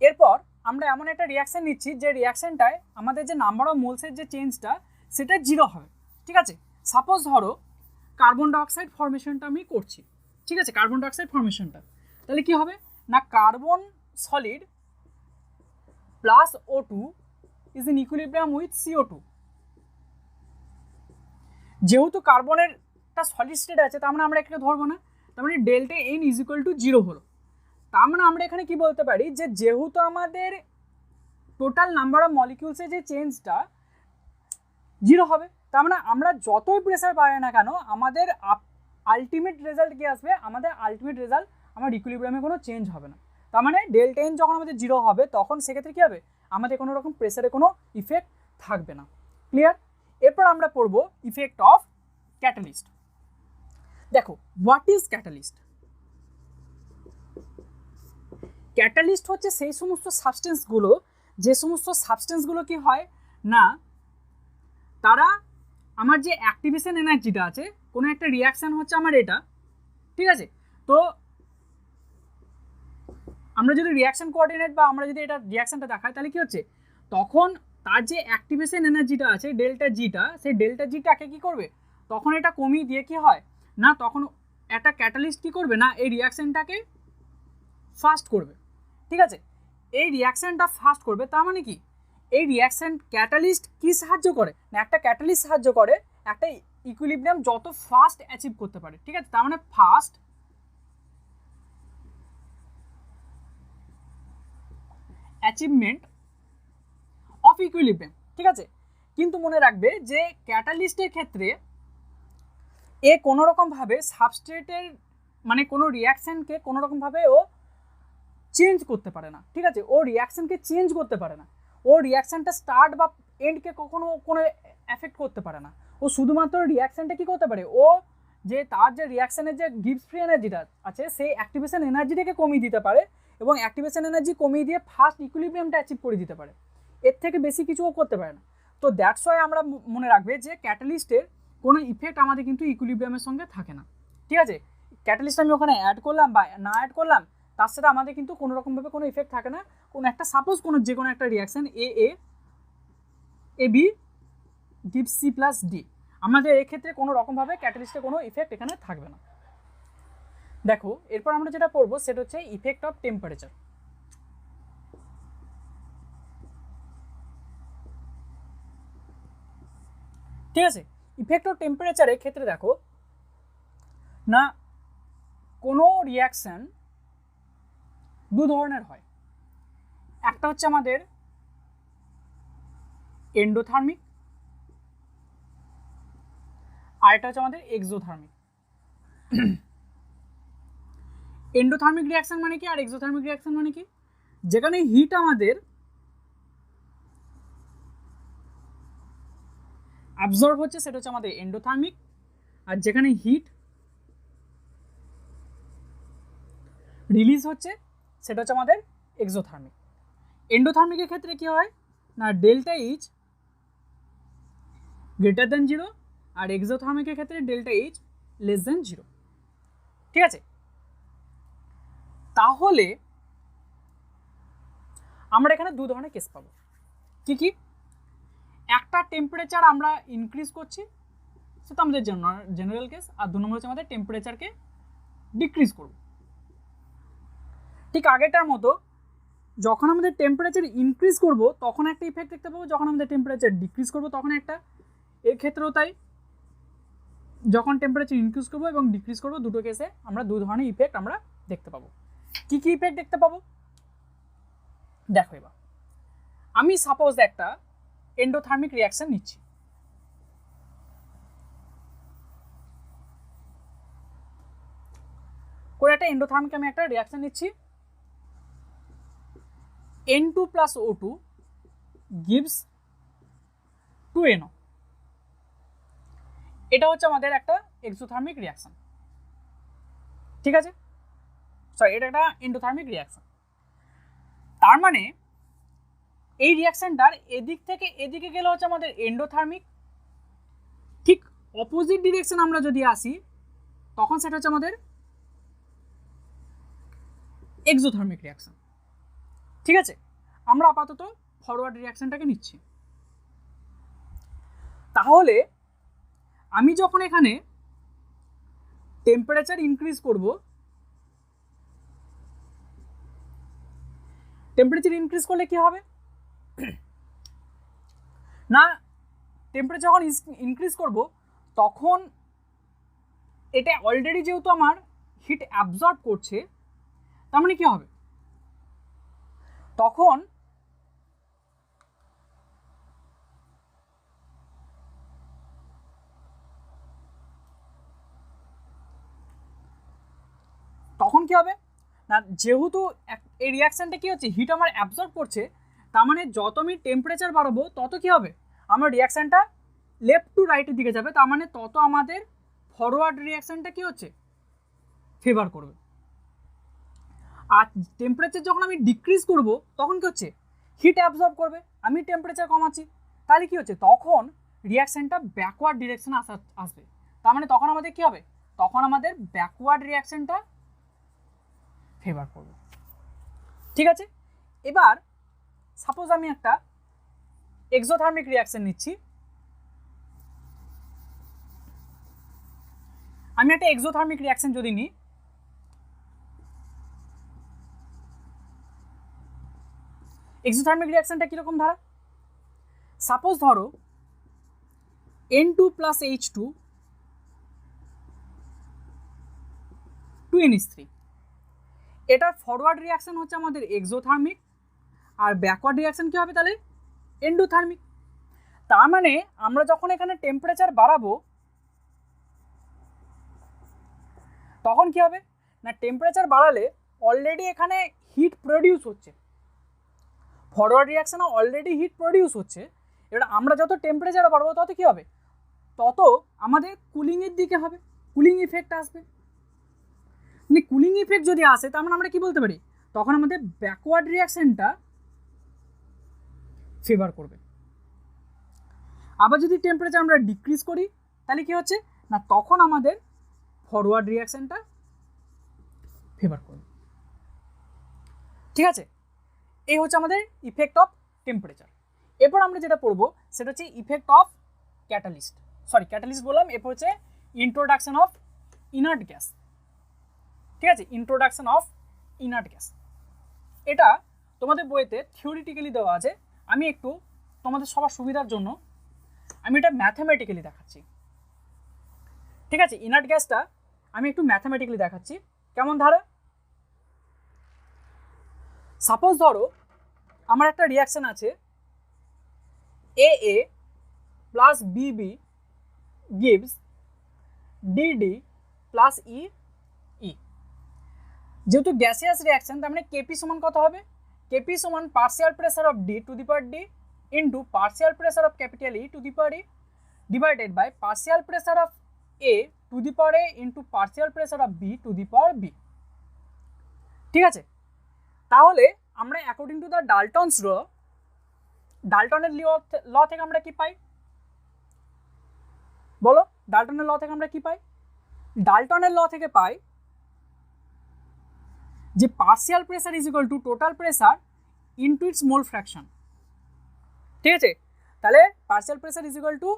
এরপর আমরা এমন একটা রিয়াকশন নিচ্ছি যে রিয়াকশনটায় আমাদের যে নাম্বার অফ মোলসের যে চেঞ্জটা সেটা 0 হবে। ঠিক আছে, সাপোজ ধরো কার্বন ডাইঅক্সাইড ফর্মেশনটা আমি করছি। ঠিক আছে, কার্বন ডাইঅক্সাইড ফর্মেশনটা তাহলে কি হবে না, carbon solid plus O2 is in equilibrium with CO2। যেহেতু কার্বনের একটা সলিড স্টেট আছে তার মানে আমরা এখানে ধরবো না, তার মানে delta N is equal to 0 হলো। তার মানে আমরা এখানে কি বলতে পারি যে যেহেতু আমাদের টোটাল নাম্বার অফ মলিকিউলসের যে চেঞ্জটা 0 হবে, তার মানে আমরা যতই প্রেসার বাড়ে না কেন আমাদের আলটিমেট রেজাল্ট কি আসবে, আমাদের আলটিমেট রেজাল্ট আমার ইকুইলিব্রিয়ামে কোনো চেঞ্জ হবে না। তার মানে ডেল্টা এন যখন আমাদের 0 হবে তখন সেক্ষেত্রে কী হবে, আমাদের কোনো রকম প্রেসারে কোনো ইফেক্ট থাকবে না। ক্লিয়ার? এরপর আমরা পড়ব ইফেক্ট অফ ক্যাটালিস্ট। দেখো হোয়াট ইজ ক্যাটালিস্ট। ক্যাটালিস্ট হচ্ছে সেই সমস্ত সাবস্টেন্সগুলো যে সমস্ত সাবস্টেন্সগুলো কি হয় না, তারা আমার যে অ্যাক্টিভেশন এনার্জিটা আছে, কোনো একটা রিয়াকশান হচ্ছে আমার এটা, ঠিক আছে, তো আমরা যদি রিয়াকশান কোঅর্ডিনেট বা আমরা যদি এটা রিয়াকশানটা দেখাই তাহলে কি হচ্ছে, তখন তার যে অ্যাক্টিভেশন এনার্জিটা আছে ডেল্টা জিটা, সেই ডেল্টা জিটাকে কী করবে, তখন এটা কমিয়ে দিয়ে কি হয় না, তখন একটা ক্যাটালিস্ট কী করবে না, এই রিয়াকশানটাকে ফাস্ট করবে। ঠিক আছে, এই রিয়াকশানটা ফাস্ট করবে, তার মানে কি এই রিয়াকশান ক্যাটালিস্ট কি সাহায্য করে না, একটা ক্যাটালিস্ট সাহায্য করে একটা ইকুইলিব্রিয়াম যত ফাস্ট অ্যাচিভ করতে পারে। ঠিক আছে, তার মানে ফাস্ট অ্যাচিভমেন্ট অফ ইকুইলিব্রিয়াম। ঠিক আছে, কিন্তু মনে রাখবে যে ক্যাটালিস্টের ক্ষেত্রে এ কোনো রকমভাবে সাবস্ট্রেটের মানে কোনো রিয়াকশানকে কোনো রকমভাবে ও চেঞ্জ করতে পারে না। ঠিক আছে, ও রিয়াকশানকে চেঞ্জ করতে পারে না, ও রিয়াকশানটা স্টার্ট বা এন্ডকে কখনো কোনো এফেক্ট করতে পারে না। ও শুধুমাত্র রিয়াকশানটা কী করতে পারে, ও যে তার যে রিয়াকশানের যে গিভস ফ্রি এনার্জিটা আছে সেই অ্যাক্টিভেশন এনার্জিটাকে কমিয়ে দিতে পারে এবং অ্যাক্টিভেশন এনার্জি কমিয়ে দিয়ে ফার্স্ট ইকুইলিব্রিয়ামটা অ্যাচিভ করে দিতে পারে, এর থেকে বেশি কিছু ও করতে পারে না। তো দ্যাটস ওয়াই আমরা মনে রাখবে যে ক্যাটালিস্টের কোনো ইফেক্ট আমাদের কিন্তু ইকুইলিব্রিয়ামের সঙ্গে থাকে না। ঠিক আছে, ক্যাটালিস্ট আমি ওখানে অ্যাড করলাম বা না অ্যাড করলাম তার সাথে আমাদের কিন্তু কোনো রকমভাবে কোনো ইফেক্ট থাকে না। কোনো একটা সাপোজ কোনো যে কোনো একটা reaction A B gives C+D, আমাদের এক্ষেত্রে কোনো রকমভাবে ক্যাটালিস্টে কোনো ইফেক্ট এখানে থাকবে না। দেখো এরপর আমরা যেটা পড়বো সেটা হচ্ছে ইফেক্ট অফ টেম্পারেচার। ঠিক আছে, ইফেক্ট অফ টেম্পারেচারের ক্ষেত্রে দেখো না, কোনো রিয়াকশান দু ধরনের হয়, একটা হচ্ছে আমাদের এন্ডোথার্মিক আর এটা হচ্ছে আমাদের এক্সোথার্মিক। এন্ডোথার্মিক রিয়াকশান মানে কি আর এক্সোথার্মিক রিয়াকশান মানে কি, যেখানে হিট আমাদের অ্যাবজর্ব হচ্ছে সেটা হচ্ছে আমাদের এন্ডোথার্মিক, আর যেখানে হিট রিলিজ হচ্ছে সেটা হচ্ছে আমাদের এক্সোথার্মিক। এন্ডোথার্মিকের ক্ষেত্রে কি হয় না, ডেল্টা ইজ গ্রেটার দেন 0 আর এক্সোথার্মিকের ক্ষেত্রে ডেল্টা এইচ লেস দেন 0। ঠিক আছে, তাহলে আমরা এখানে দু ধরনের কেস পাবো। কি কি? একটা টেম্পারেচার আমরা ইনক্রিজ করছি, সেটা আমাদের জেনারেল কেস, আর 2 নম্বর হচ্ছে আমাদের টেম্পারেচারকে ডিক্রিজ করব। ঠিক আগেটার মতো যখন আমাদের টেম্পারেচার ইনক্রিজ করব তখন একটা ইফেক্ট দেখতে পাবো, যখন আমাদের টেম্পারেচার ডিক্রিজ করব তখন একটা। এর ক্ষেত্রেও তাই, যখন টেম্পারেচার ইনক্রিজ করব এবং ডিক্রিজ করব দুটো কেসে আমরা দু ধরনের ইফেক্ট আমরা দেখতে পাবো। কি কি ইফেক্ট দেখতে পাবো দেখো। এবার আমি সাপোজ একটা এন্ডোথার্মিক রিয়াকশন নিচ্ছি। করে একটা এন্ডোথার্মিক আমি একটা রিয়াকশন নিচ্ছি, N2 plus O2 gives 2NO। এটা হচ্ছে আমাদের একটা এক্সোথার্মিক রিয়াকশন। ঠিক আছে, সরি, এটা একটা এন্ডোথার্মিক রিয়াকশন। তার মানে এই রিয়াকশনটার এদিক থেকে এদিকে গেলে হচ্ছে আমাদের এন্ডোথার্মিক, ঠিক অপোজিট ডিরেকশন আমরা যদি আসি তখন সেটা হচ্ছে আমাদের এক্সোথার্মিক রিয়াকশন। ঠিক আছে, আমরা আপাতত ফরওয়ার্ড রিয়াকশনটাকে নিচ্ছি। তাহলে আমি যখন এখানে টেম্পারেচার ইনক্রিজ করব, টেম্পারেচার ইনক্রিজ করলে কি হবে না, টেম্পারেচার যখন ইনক্রিজ করব তখন এটা অলরেডি যেহেতু আমার হিট অ্যাবজর্ব করছে, তার মানে কি হবে, তখন কি হবে না, যেহেতু এই রিয়াকশনটা কি হচ্ছে, হিট আমার অ্যাবজর্ব করছে, তার মানে যত আমি টেম্পারেচার বাড়াবো তত কি হবে, আমার রিয়াকশনটা লেফট টু রাইটের দিকে যাবে, তার মানে তত আমাদের ফরওয়ার্ড রিয়াকশনটা কি হচ্ছে, ফেভার করবে। আর টেম্পারেচার যখন আমি ডিক্রিজ করব তখন কি হচ্ছে, হিট অ্যাবজর্ব করবে, আমি টেম্পারেচার কমাচ্ছি, তাহলে কি হচ্ছে, তখন রিয়াকশনটা ব্যাকওয়ার্ড ডিরেকশনে আসবে। তার মানে তখন আমাদের কি হবে, তখন আমাদের ব্যাকওয়ার্ড রিয়াকশনটা ফেভার করবে। ঠিক আছে, এবার সাপোজ আমি একটা এক্সোথার্মিক রিয়াকশন নিচ্ছি। আমি একটা এক্সোথার্মিক রিয়াকশন যদি নিই, এক্সোথার্মিক রিয়াকশনটা কিরকম ধারা, সাপোজ ধরো N2 plus H2 2NH3, এটার ফরওয়ার্ড রিয়াকশন হচ্ছে আমাদের এক্সোথার্মিক, আর ব্যাকওয়ার্ড রিয়াকশন কি হবে তাহলে এন্ডোথার্মিক। তার মানে আমরা যখন এখানে টেম্পারেচার বাড়াবো তখন কি হবে না, টেম্পারেচার বাড়ালে অলরেডি এখানে হিট প্রডিউস হচ্ছে, ফরওয়ার্ড রিয়াকশনে অলরেডি হিট প্রডিউস হচ্ছে। এবার আমরা যত টেম্পারেচার বাড়াবো তত কি হবে, তত আমাদের কুলিংয়ের দিকে হবে, কুলিং ইফেক্ট আসবে। মানে কুলিং ইফেক্ট যদি আসে তার মানে আমরা কি বলতে পারি, তখন আমাদের ব্যাকওয়ার্ড রিয়াকশনটা ফেভার করবে। আবার যদি টেম্পারেচার আমরা ডিক্রিজ করি তাহলে কি হচ্ছে না, তখন আমাদের ফরওয়ার্ড রিয়াকশনটা ফেভার করবে। ঠিক আছে, এই হচ্ছে আমাদের ইফেক্ট অফ টেম্পারেচার। এরপর আমরা যেটা পড়বো সেটা হচ্ছে ইফেক্ট অফ ক্যাটালিস্ট, ক্যাটালিস্ট বললাম, এরপর হচ্ছে ইন্ট্রোডাকশন অফ ইনার্ট গ্যাস। ঠিক আছে, ইন্ট্রোডাকশন অফ ইনার্ট গ্যাস, এটা তোমাদের বইতে থিওরিটিক্যালি দেওয়া আছে। আমি একটু তোমাদের সবার সুবিধার জন্য আমি এটা ম্যাথামেটিক্যালি দেখাচ্ছি। ঠিক আছে, ইনার্ট গ্যাসটা আমি একটু ম্যাথামেটিক্যালি দেখাচ্ছি। কেমন ধারা, সাপোজ ধরো আমার একটা রিয়াকশন আছে AA plus BB gives DD plus EE। যেহেতু গ্যাসিয়াস রিয়াকশন তার মানে কেপি সমান কত হবে, কেপি সমান partial pressure of D to the power D into partial pressure of capital E to the power E divided by partial pressure of A to the power A into partial pressure of B to the power B। ঠিক আছে, তাহলে আমরা according to the ডাল্টনের law থেকে আমরা কি পাই, ডাল্টনের law থেকে আমরা কি পাই? ডাল্টনের ল থেকে পাই যে partial pressure is equal to total pressure into its mole fraction. ঠিক আছে, তাহলে partial pressure is equal to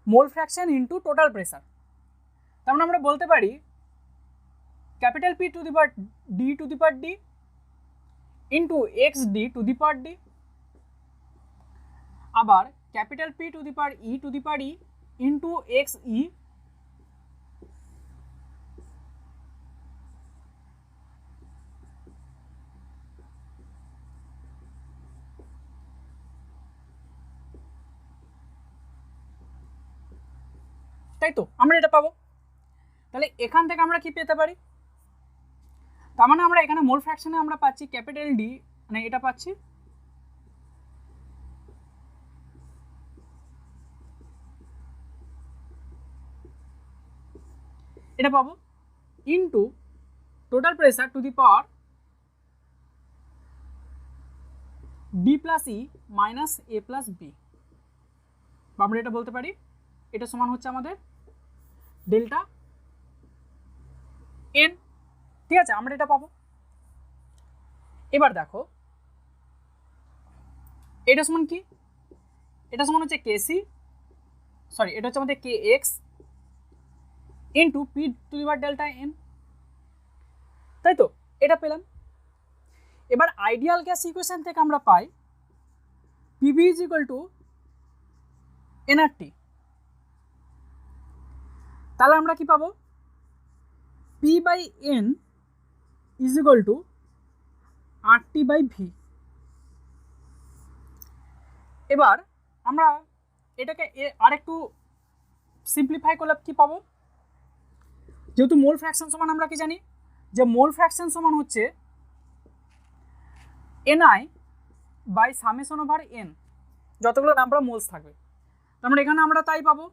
mole fraction into total pressure. তার মানে আমরা বলতে পারি capital P to the power D into X D to the power D, আবার capital P to the power E into X E তাই তো আমরা এটা পাবো। তাহলে এখান থেকে আমরা কি পেতে পারি? তার মানে আমরা এখানে মোল ফ্র্যাকশনে আমরা পাচ্ছি ক্যাপিটাল ডি, মানে এটা পাচ্ছি এটা পাবো into total pressure to the power D plus E minus A plus B, বা আমরা এটা বলতে পারি এটা সমান হচ্ছে আমাদের ডেল্টা এন। ঠিক আছে, আমরা এটা পাবো। এবার দেখো এটা সমান কি? এটা সমান হচ্ছে কেসি, সরি এটা হচ্ছে আমাদের K X into P to the power delta N, তাই তো এটা পেলাম। এবার আইডিয়াল গ্যাস ইকুয়েশন থেকে আমরা পাই PV is equal to NRT. তাহলে আমরা কি পাবো? P by N is equal to RT by V. এবার আমরা এটাকে আরেকটু সিম্পলিফাই করলে কি পাবো? যেহেতু মোল ফ্র্যাকশন সমান আমরা কি জানি যে মোল ফ্র্যাকশন সমান হচ্ছে NI by summation over N, যতগুলো নাম্বার অফ মোলস থাকবে। তার মানে এখানে আমরা তাই পাবো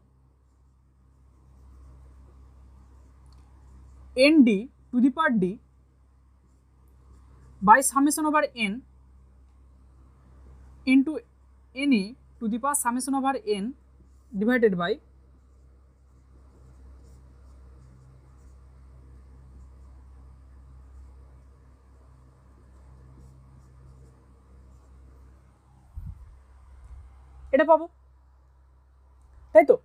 N D to the power D by summation over N into N E to the power summation over N divided by এটা পাবো, তাই তো।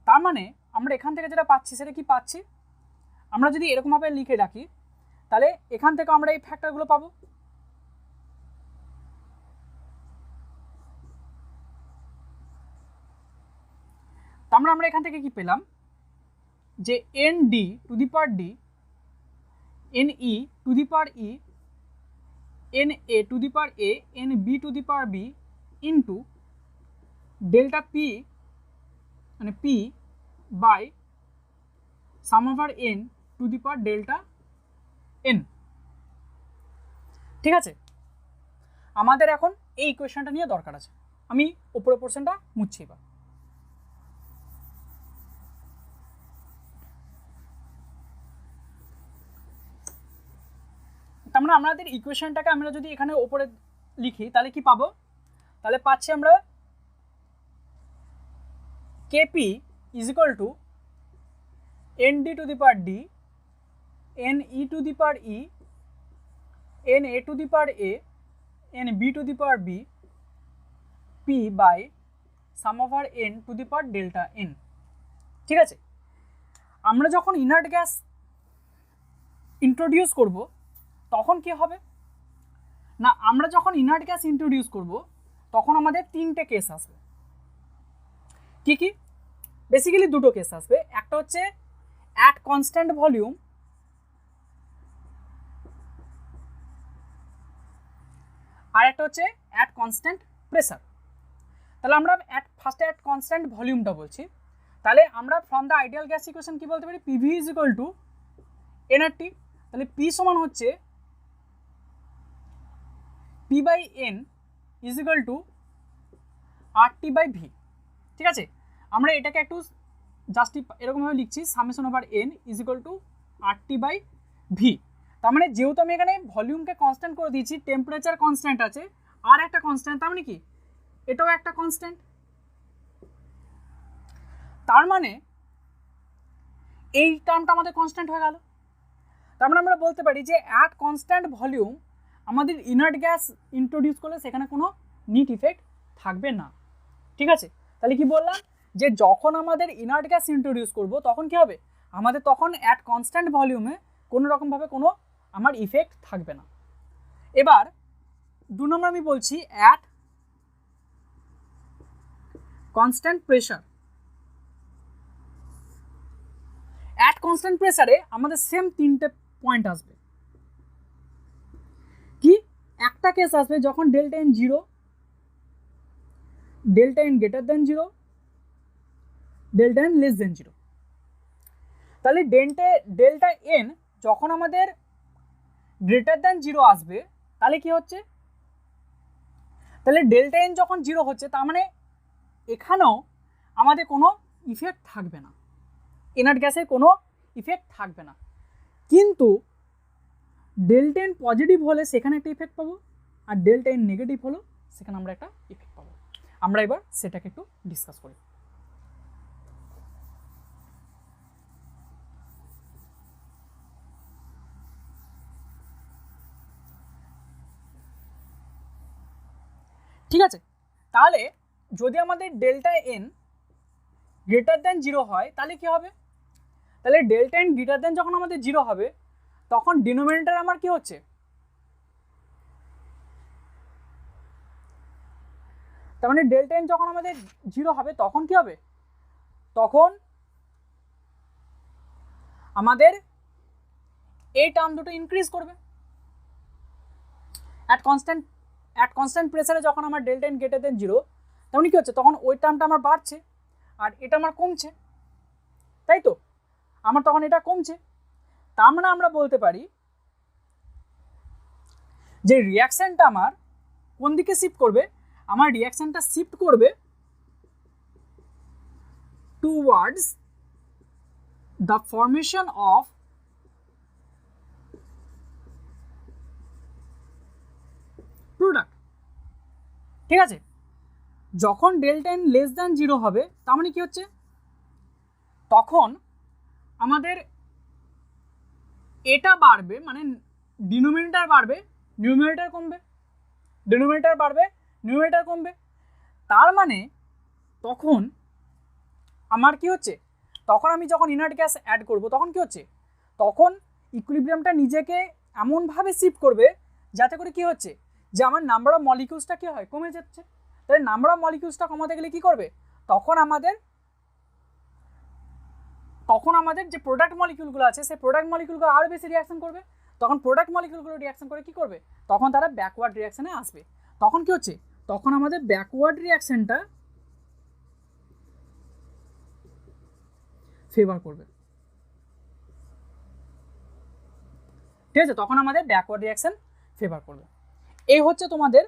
তার মানে আমরা এখান থেকে যেটা পাচ্ছি সেটা কি পাচ্ছি? আমরা যদি এরকমভাবে লিখে রাখি তাহলে এখান থেকে আমরা এই ফ্যাক্টরগুলো পাবো। তার আমরা এখান থেকে কি পেলাম যে N D to the power D, N E to the power E, N A to the power A, N B to the power B into delta P মানে P by sum over N to the power delta N. ঠিক আছে, আমাদের এখন এই ইকুয়েশনটা নিয়ে দরকার আছে। আমি উপরের পোর্শনটা মুছছি। এবার তার মানে আমাদের ইকুয়েশনটাকে আমরা যদি এখানে উপরে লিখি তাহলে কি পাবো? তাহলে পাচ্ছি আমরা KP is equal to N D to the power D, N E to the power E, N A to the power A, N B to the power B, P by sum over N to the power delta N. ঠিক আছে, আমরা যখন inert gas introduce করব তখন কি হবে না, আমরা যখন ইনার্ট গ্যাস ইন্ট্রোডিউস করব তখন আমাদের তিনটে কেস আসবে। কি কি? বেসিক্যালি দুটো কেস আসবে। একটা হচ্ছে অ্যাট কনস্ট্যান্ট ভলিউম, আর একটা হচ্ছে অ্যাট কনস্ট্যান্ট প্রেসার। তাহলে আমরা ফার্স্টে অ্যাট কনস্ট্যান্ট ভলিউমটা বলছি। তাহলে আমরা from the ideal gas equation কি বলতে পারি? PV is equal to NRT. তাহলে পি সমান হচ্ছে P by N is equal to RT by V. ঠিক আছে, আমরা এটাকে একটু জাস্ট এরকমভাবে লিখছি, summation over N is equal to RT by V. তার মানে যেহেতু আমি এখানে ভলিউমকে কনস্ট্যান্ট করে দিয়েছি, টেম্পারেচার কনস্ট্যান্ট আছে আর একটা কনস্ট্যান্ট, তার মানে কি এটাও একটা কনস্ট্যান্ট। তার মানে এই টার্মটা আমাদের কনস্ট্যান্ট হয়ে গেল। তার মানে আমরা বলতে পারি যে অ্যাট কনস্ট্যান্ট ভলিউম আমাদের ইনার্ট গ্যাস ইন্ট্রোডিউস করলে সেখানে কোনো নিট ইফেক্ট থাকবে না। ঠিক আছে, তাহলে কি বললাম যে যখন আমাদের ইনার্ট গ্যাস ইন্ট্রোডিউস করব তখন কি হবে, আমাদের তখন অ্যাট কনস্ট্যান্ট ভলিউমে কোনো রকমভাবে কোনো আমার ইফেক্ট থাকবে না। এবার 2 নম্বর আমি বলছি at constant pressure. At constant প্রেসারে আমাদের সেম 3টে পয়েন্ট আসবে। কি, একটা কেস আসবে যখন delta N 0, delta N greater than 0, delta N less than 0। তাহলে ডেল্টা এন যখন আমাদের গ্রেটার দেন 0 আসবে তাহলে কি হচ্ছে, তাহলে ডেল্টা এন যখন 0 হচ্ছে তার মানে এখানেও আমাদের কোনো ইফেক্ট থাকবে না, ইনার্ট গ্যাসের কোনো ইফেক্ট থাকবে না। কিন্তু ডেল্টা এন পজিটিভ হলে সেখানে একটা ইফেক্ট পাবো, আর ডেল্টা এন নেগেটিভ হলো সেখানে আমরা একটা ইফেক্ট পাবো। আমরা এবার সেটাকে একটু ডিসকাস করি। ঠিক আছে, তাহলে যদি আমাদের ডেল্টা এন গ্রেটার দেন 0 হয় তাহলে কি হবে, তাহলে ডেল্টা এন গ্রেটার দেন যখন আমাদের 0 হবে তখন ডিনোমিনেটর আমার কি হচ্ছে, তার মানে ডেল্টা এন যখন আমাদের 0 হবে তখন কি হবে, তখন আমাদের এই টার্ম দুটো ইনক্রিজ করবে। অ্যাট কনস্ট্যান্ট প্রেসারে যখন আমার ডেল্টা এন গ্রেটার দেন 0 তেমনি কি হচ্ছে, তখন ওই টার্মটা আমার বাড়ছে আর এটা আমার কমছে, তাই তো, আমার তখন এটা কমছে। তার মানে আমরা বলতে পারি যে রিয়াকশনটা আমার কোন দিকে শিফট করবে, আমার রিয়াকশনটা শিফট করবে towards the formation of product. ঠিক আছে, যখন ডেল্টা এন লেস দ্যান 0 হবে তার মানে কি হচ্ছে, তখন আমাদের এটা বাড়বে, মানে ডিনোমিনেটর বাড়বে, নিউমিনেটর কমবে, ডিনোমিনেটর বাড়বে, নিউমিনেটর কমবে। তার মানে তখন আমার কি হচ্ছে, তখন আমি যখন ইনার্ট গ্যাস অ্যাড করব তখন কি হচ্ছে, তখন ইকুইলিব্রিয়ামটা নিজেকে এমনভাবে শিফট করবে যাতে করে কি হচ্ছে, যে আমার নাম্বার অফ মলিকিউলসটা কি হয়, কমে যাচ্ছে। তাহলে নাম্বার অফ মলিকিউলসটা কমাতে গেলে কি করবে, তখন আমাদের যে প্রোডাক্ট মলিকিউলগুলো আছে সেই প্রোডাক্ট মলিকিউলগুলো আরও বেশি রিয়াকশন করবে। তখন প্রোডাক্ট মলিকিউলগুলো রিয়াকশন করে কি করবে, তখন তারা ব্যাকওয়ার্ড রিয়াকশনে আসবে। তখন কি হচ্ছে, তখন আমাদের ব্যাকওয়ার্ড রিয়াকশনটা ফেভার করবে। ঠিক আছে, তখন আমাদের ব্যাকওয়ার্ড রিয়াকশন ফেভার করবে। এই হচ্ছে তোমাদের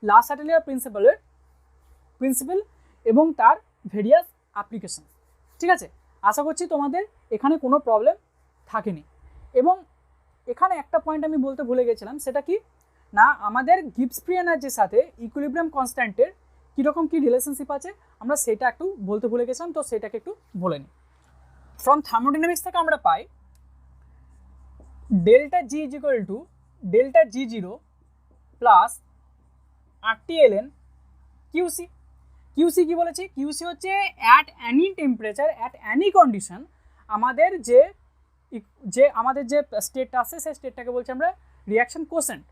লা সাটেলিয়ার প্রিন্সিপাল এবং তার ভেরিয়াস অ্যাপ্লিকেশন। ঠিক আছে, আশা করছি তোমাদের এখানে কোনো প্রবলেম থাকেনি। এবং এখানে একটা পয়েন্ট আমি বলতে ভুলে গেছিলাম, সেটা কি না, আমাদের গিবস ফ্রি এনার্জির সাথে ইকুইলিব্রিয়াম কনস্ট্যান্টের কীরকম কী রিলেশনশিপ আছে আমরা সেটা একটু বলতে ভুলে গেছিলাম, তো সেটাকে একটু বলে নিই। ফ্রম থার্মোডাইনামিক্স থেকে আমরা পাই delta G is equal to delta G zero plus RT/ln QC. QC কি বলেছি, কিউসি হচ্ছে at any temperature at any condition আমাদের যে আমাদের যে স্টেটটা আছে সেই স্টেটটাকে বলছি আমরা রিয়াকশন কোসেন্ট।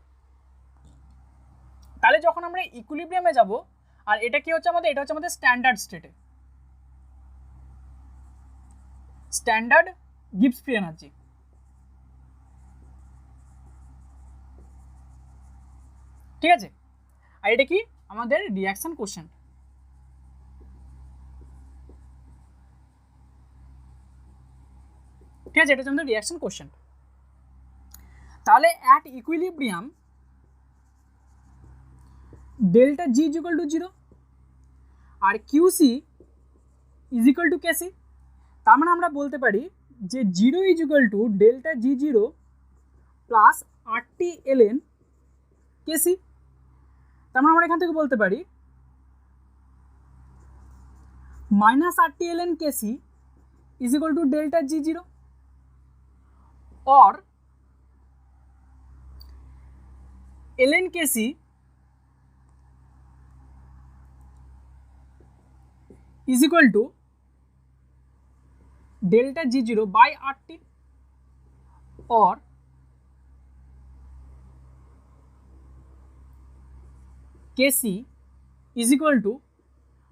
তাহলে যখন আমরা ইকুইলিব্রিয়ামে যাব, আর এটা কি হচ্ছে আমাদের, এটা হচ্ছে আমাদের স্ট্যান্ডার্ড স্টেটে, স্ট্যান্ডার্ড গিবস ফ্রি এনার্জি। ঠিক আছে, আর এটা কি আমাদের রিয়াকশন কোশ্চেন। ঠিক আছে, এটা হচ্ছে আমাদের রিয়াকশন কোশ্চেন। তাহলে at equilibrium delta G is equal to 0 আর QC is equal to KC. তার মানে আমরা বলতে পারি যে 0 is equal to delta G zero plus RT/ln KC. তার মানে আমরা এখান থেকে বলতে পারি minus RT ln Kc is equal to delta G0 और ln Kc is equal to delta G0 by RT और Kc is equal to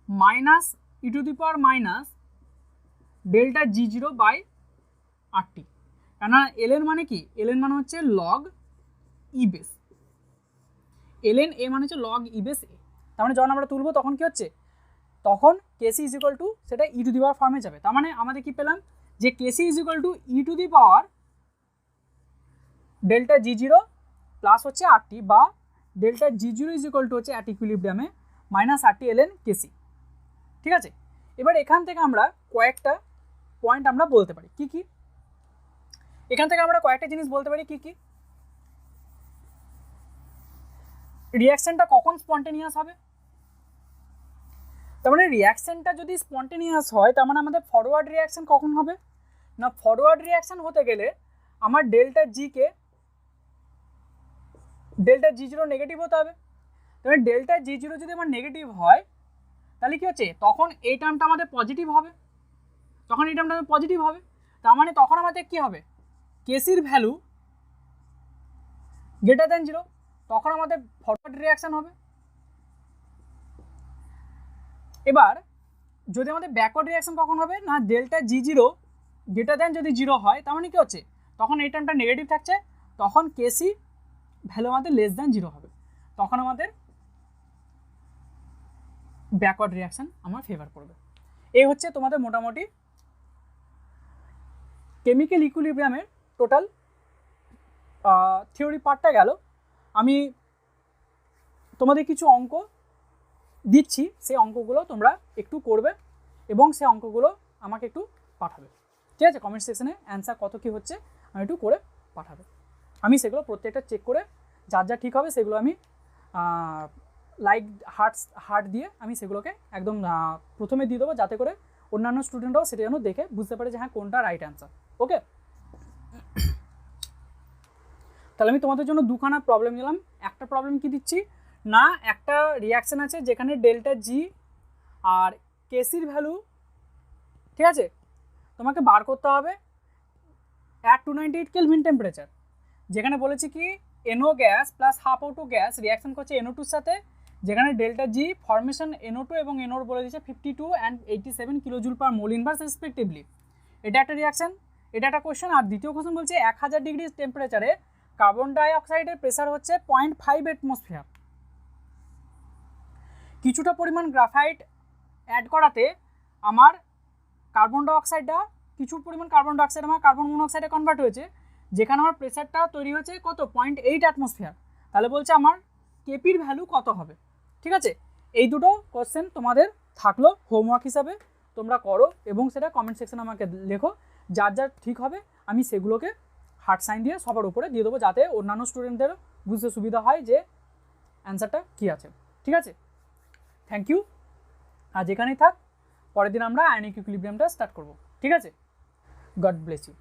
minus E to the power minus delta G0 by RT। কেন ln মানে কি, ln মানে হচ্ছে log e base, ln a মানে হচ্ছে log e base a। তার মানে যখন আমরা তুলবো তখন কি হচ্ছে, তখন Kc ইজ ইকুয়াল টু সেটা ই টু দি পাওয়ার ফর্মে যাবে। তার মানে আমাদের কি পেলাম যে Kc is equal to E to the power delta G0 plus হচ্ছে RT বা delta G0 is equal to হচ্ছে অ্যাট ইকুইলিব্রিয়ামে মাইনাস RT ln Kc। ঠিক আছে, এবার এখান থেকে আমরা কয়েকটা পয়েন্ট আমরা বলতে পারি কি কি, এখান থেকে আমরা কয়েকটা জিনিস বলতে পারি কি কি। রিঅ্যাকশনটা কখন স্পন্টেনিয়াস হবে, তার মানে রিঅ্যাকশনটা যদি স্পন্টেনিয়াস হয় তার মানে আমাদের ফরওয়ার্ড রিঅ্যাকশন কখন হবে না, ফরওয়ার্ড রিঅ্যাকশন হতে গেলে আমার ডেল্টা G0 নেগেটিভ হতে হবে। তাহলে ডেল্টা G0 যদি আমার নেগেটিভ হয় তাহলে কি হচ্ছে, তখন এই টার্মটা আমাদের পজিটিভ হবে, তখন এই টার্মটা পজিটিভ হবে। তার মানে তখন আমাদের কি হবে, কেসির ভ্যালু গ্রেটার দ্যান 0, তখন আমাদের ফরওয়ার্ড রিঅ্যাকশন হবে। এবার যদি আমাদের ব্যাকওয়ার্ড রিঅ্যাকশন কখন হবে না, ডেল্টা G0 গ্রেটার দ্যান যদি 0 হয় তার মানে কি হচ্ছে, তখন এই টার্মটা নেগেটিভ থাকছে, তখন কেসি ভ্যালু আমাদের লেস দ্যান 0 হবে, তখন আমাদের ব্যাকওয়ার্ড রিঅ্যাকশন আমার ফেভার করবে। এই হচ্ছে তোমাদের মোটামুটি কেমিক্যাল ইকুইলিব্রিয়ামের টোটাল থিওরি পার্টটা গেল। আমি তোমাদের কিছু অঙ্ক দিচ্ছি, সেই অঙ্কগুলো তোমরা একটু করবে এবং সেই অঙ্কগুলো আমাকে একটু পাঠাবে। ঠিক আছে, কমেন্ট সেকশনে অ্যান্সার কত কী হচ্ছে আমি একটু করে পাঠাবে। আমি সেগুলো প্রত্যেকটা চেক করে যার যা ঠিক হবে সেগুলো আমি লাইক হার্ট দিয়ে আমি সেগুলোকে একদম প্রথমে দিয়ে দেবো, যাতে করে অন্যান্য স্টুডেন্টরাও সেটা যেন দেখে বুঝতে পারে যে হ্যাঁ কোনটা রাইট অ্যান্সার। ওকে, তাহলে আমি তোমাদের জন্য দুখানা প্রবলেম দিলাম। একটা প্রবলেম কি দিচ্ছি না, একটা রিঅ্যাকশন আছে যেখানে ডেল্টা জি আর কেসির ভ্যালু, ঠিক আছে, তোমাকে বার করতে হবে অ্যাট 298 কেলভিন টেম্পারেচার, যেখানে বলেছি কি NO gas plus half O2 gas reaction করছে NO2 সাথে, যেখানে ডেল্টা জি ফরমেশন NO2 এবং NOর বলে দিচ্ছে 52 and 87 kilojoule per mole inverse respectively. এটা একটা রিঅ্যাকশন, এটা একটা কোয়েশ্চেন। আর দ্বিতীয় কোয়েশ্চেন বলছে 1000 ডিগ্রি টেম্পারেচারে কার্বন ডাইঅক্সাইডের প্রেসার হচ্ছে 0.5 অ্যাটমসফিয়ার। কিছুটা পরিমাণ গ্রাফাইট অ্যাড করাতে আমার কার্বন ডাইঅক্সাইডটা, কিছু পরিমাণ কার্বন ডাইঅক্সাইড আমার কার্বন মনোক্সাইডে কনভার্ট হয়েছে, যেখানে আমার প্রেসারটা তৈরি হয়েছে কত 0.8 অ্যাটমসফিয়ার। তাহলে বলছে আমার কেপির ভ্যালু কত হবে। ঠিক আছে, এই দুটো কোশ্চেন তোমাদের থাকলো হোমওয়ার্ক হিসাবে, তোমরা করো এবং সেটা কমেন্ট সেকশনে আমাকে লেখো। যার যার ঠিক হবে আমি সেগুলোকে হার্ট সাইন দিয়ে সবার উপরে দিয়ে দেবো, যাতে অন্যান্য স্টুডেন্টদেরও বুঝতে সুবিধা হয় যে অ্যান্সারটা কী আছে। ঠিক আছে, থ্যাংক ইউ। আর যেখানেই থাক, পরের দিন আমরা আয়নিক ইকুইলিব্রিয়ামটা স্টার্ট করব। ঠিক আছে, গড ব্লেস ইউ।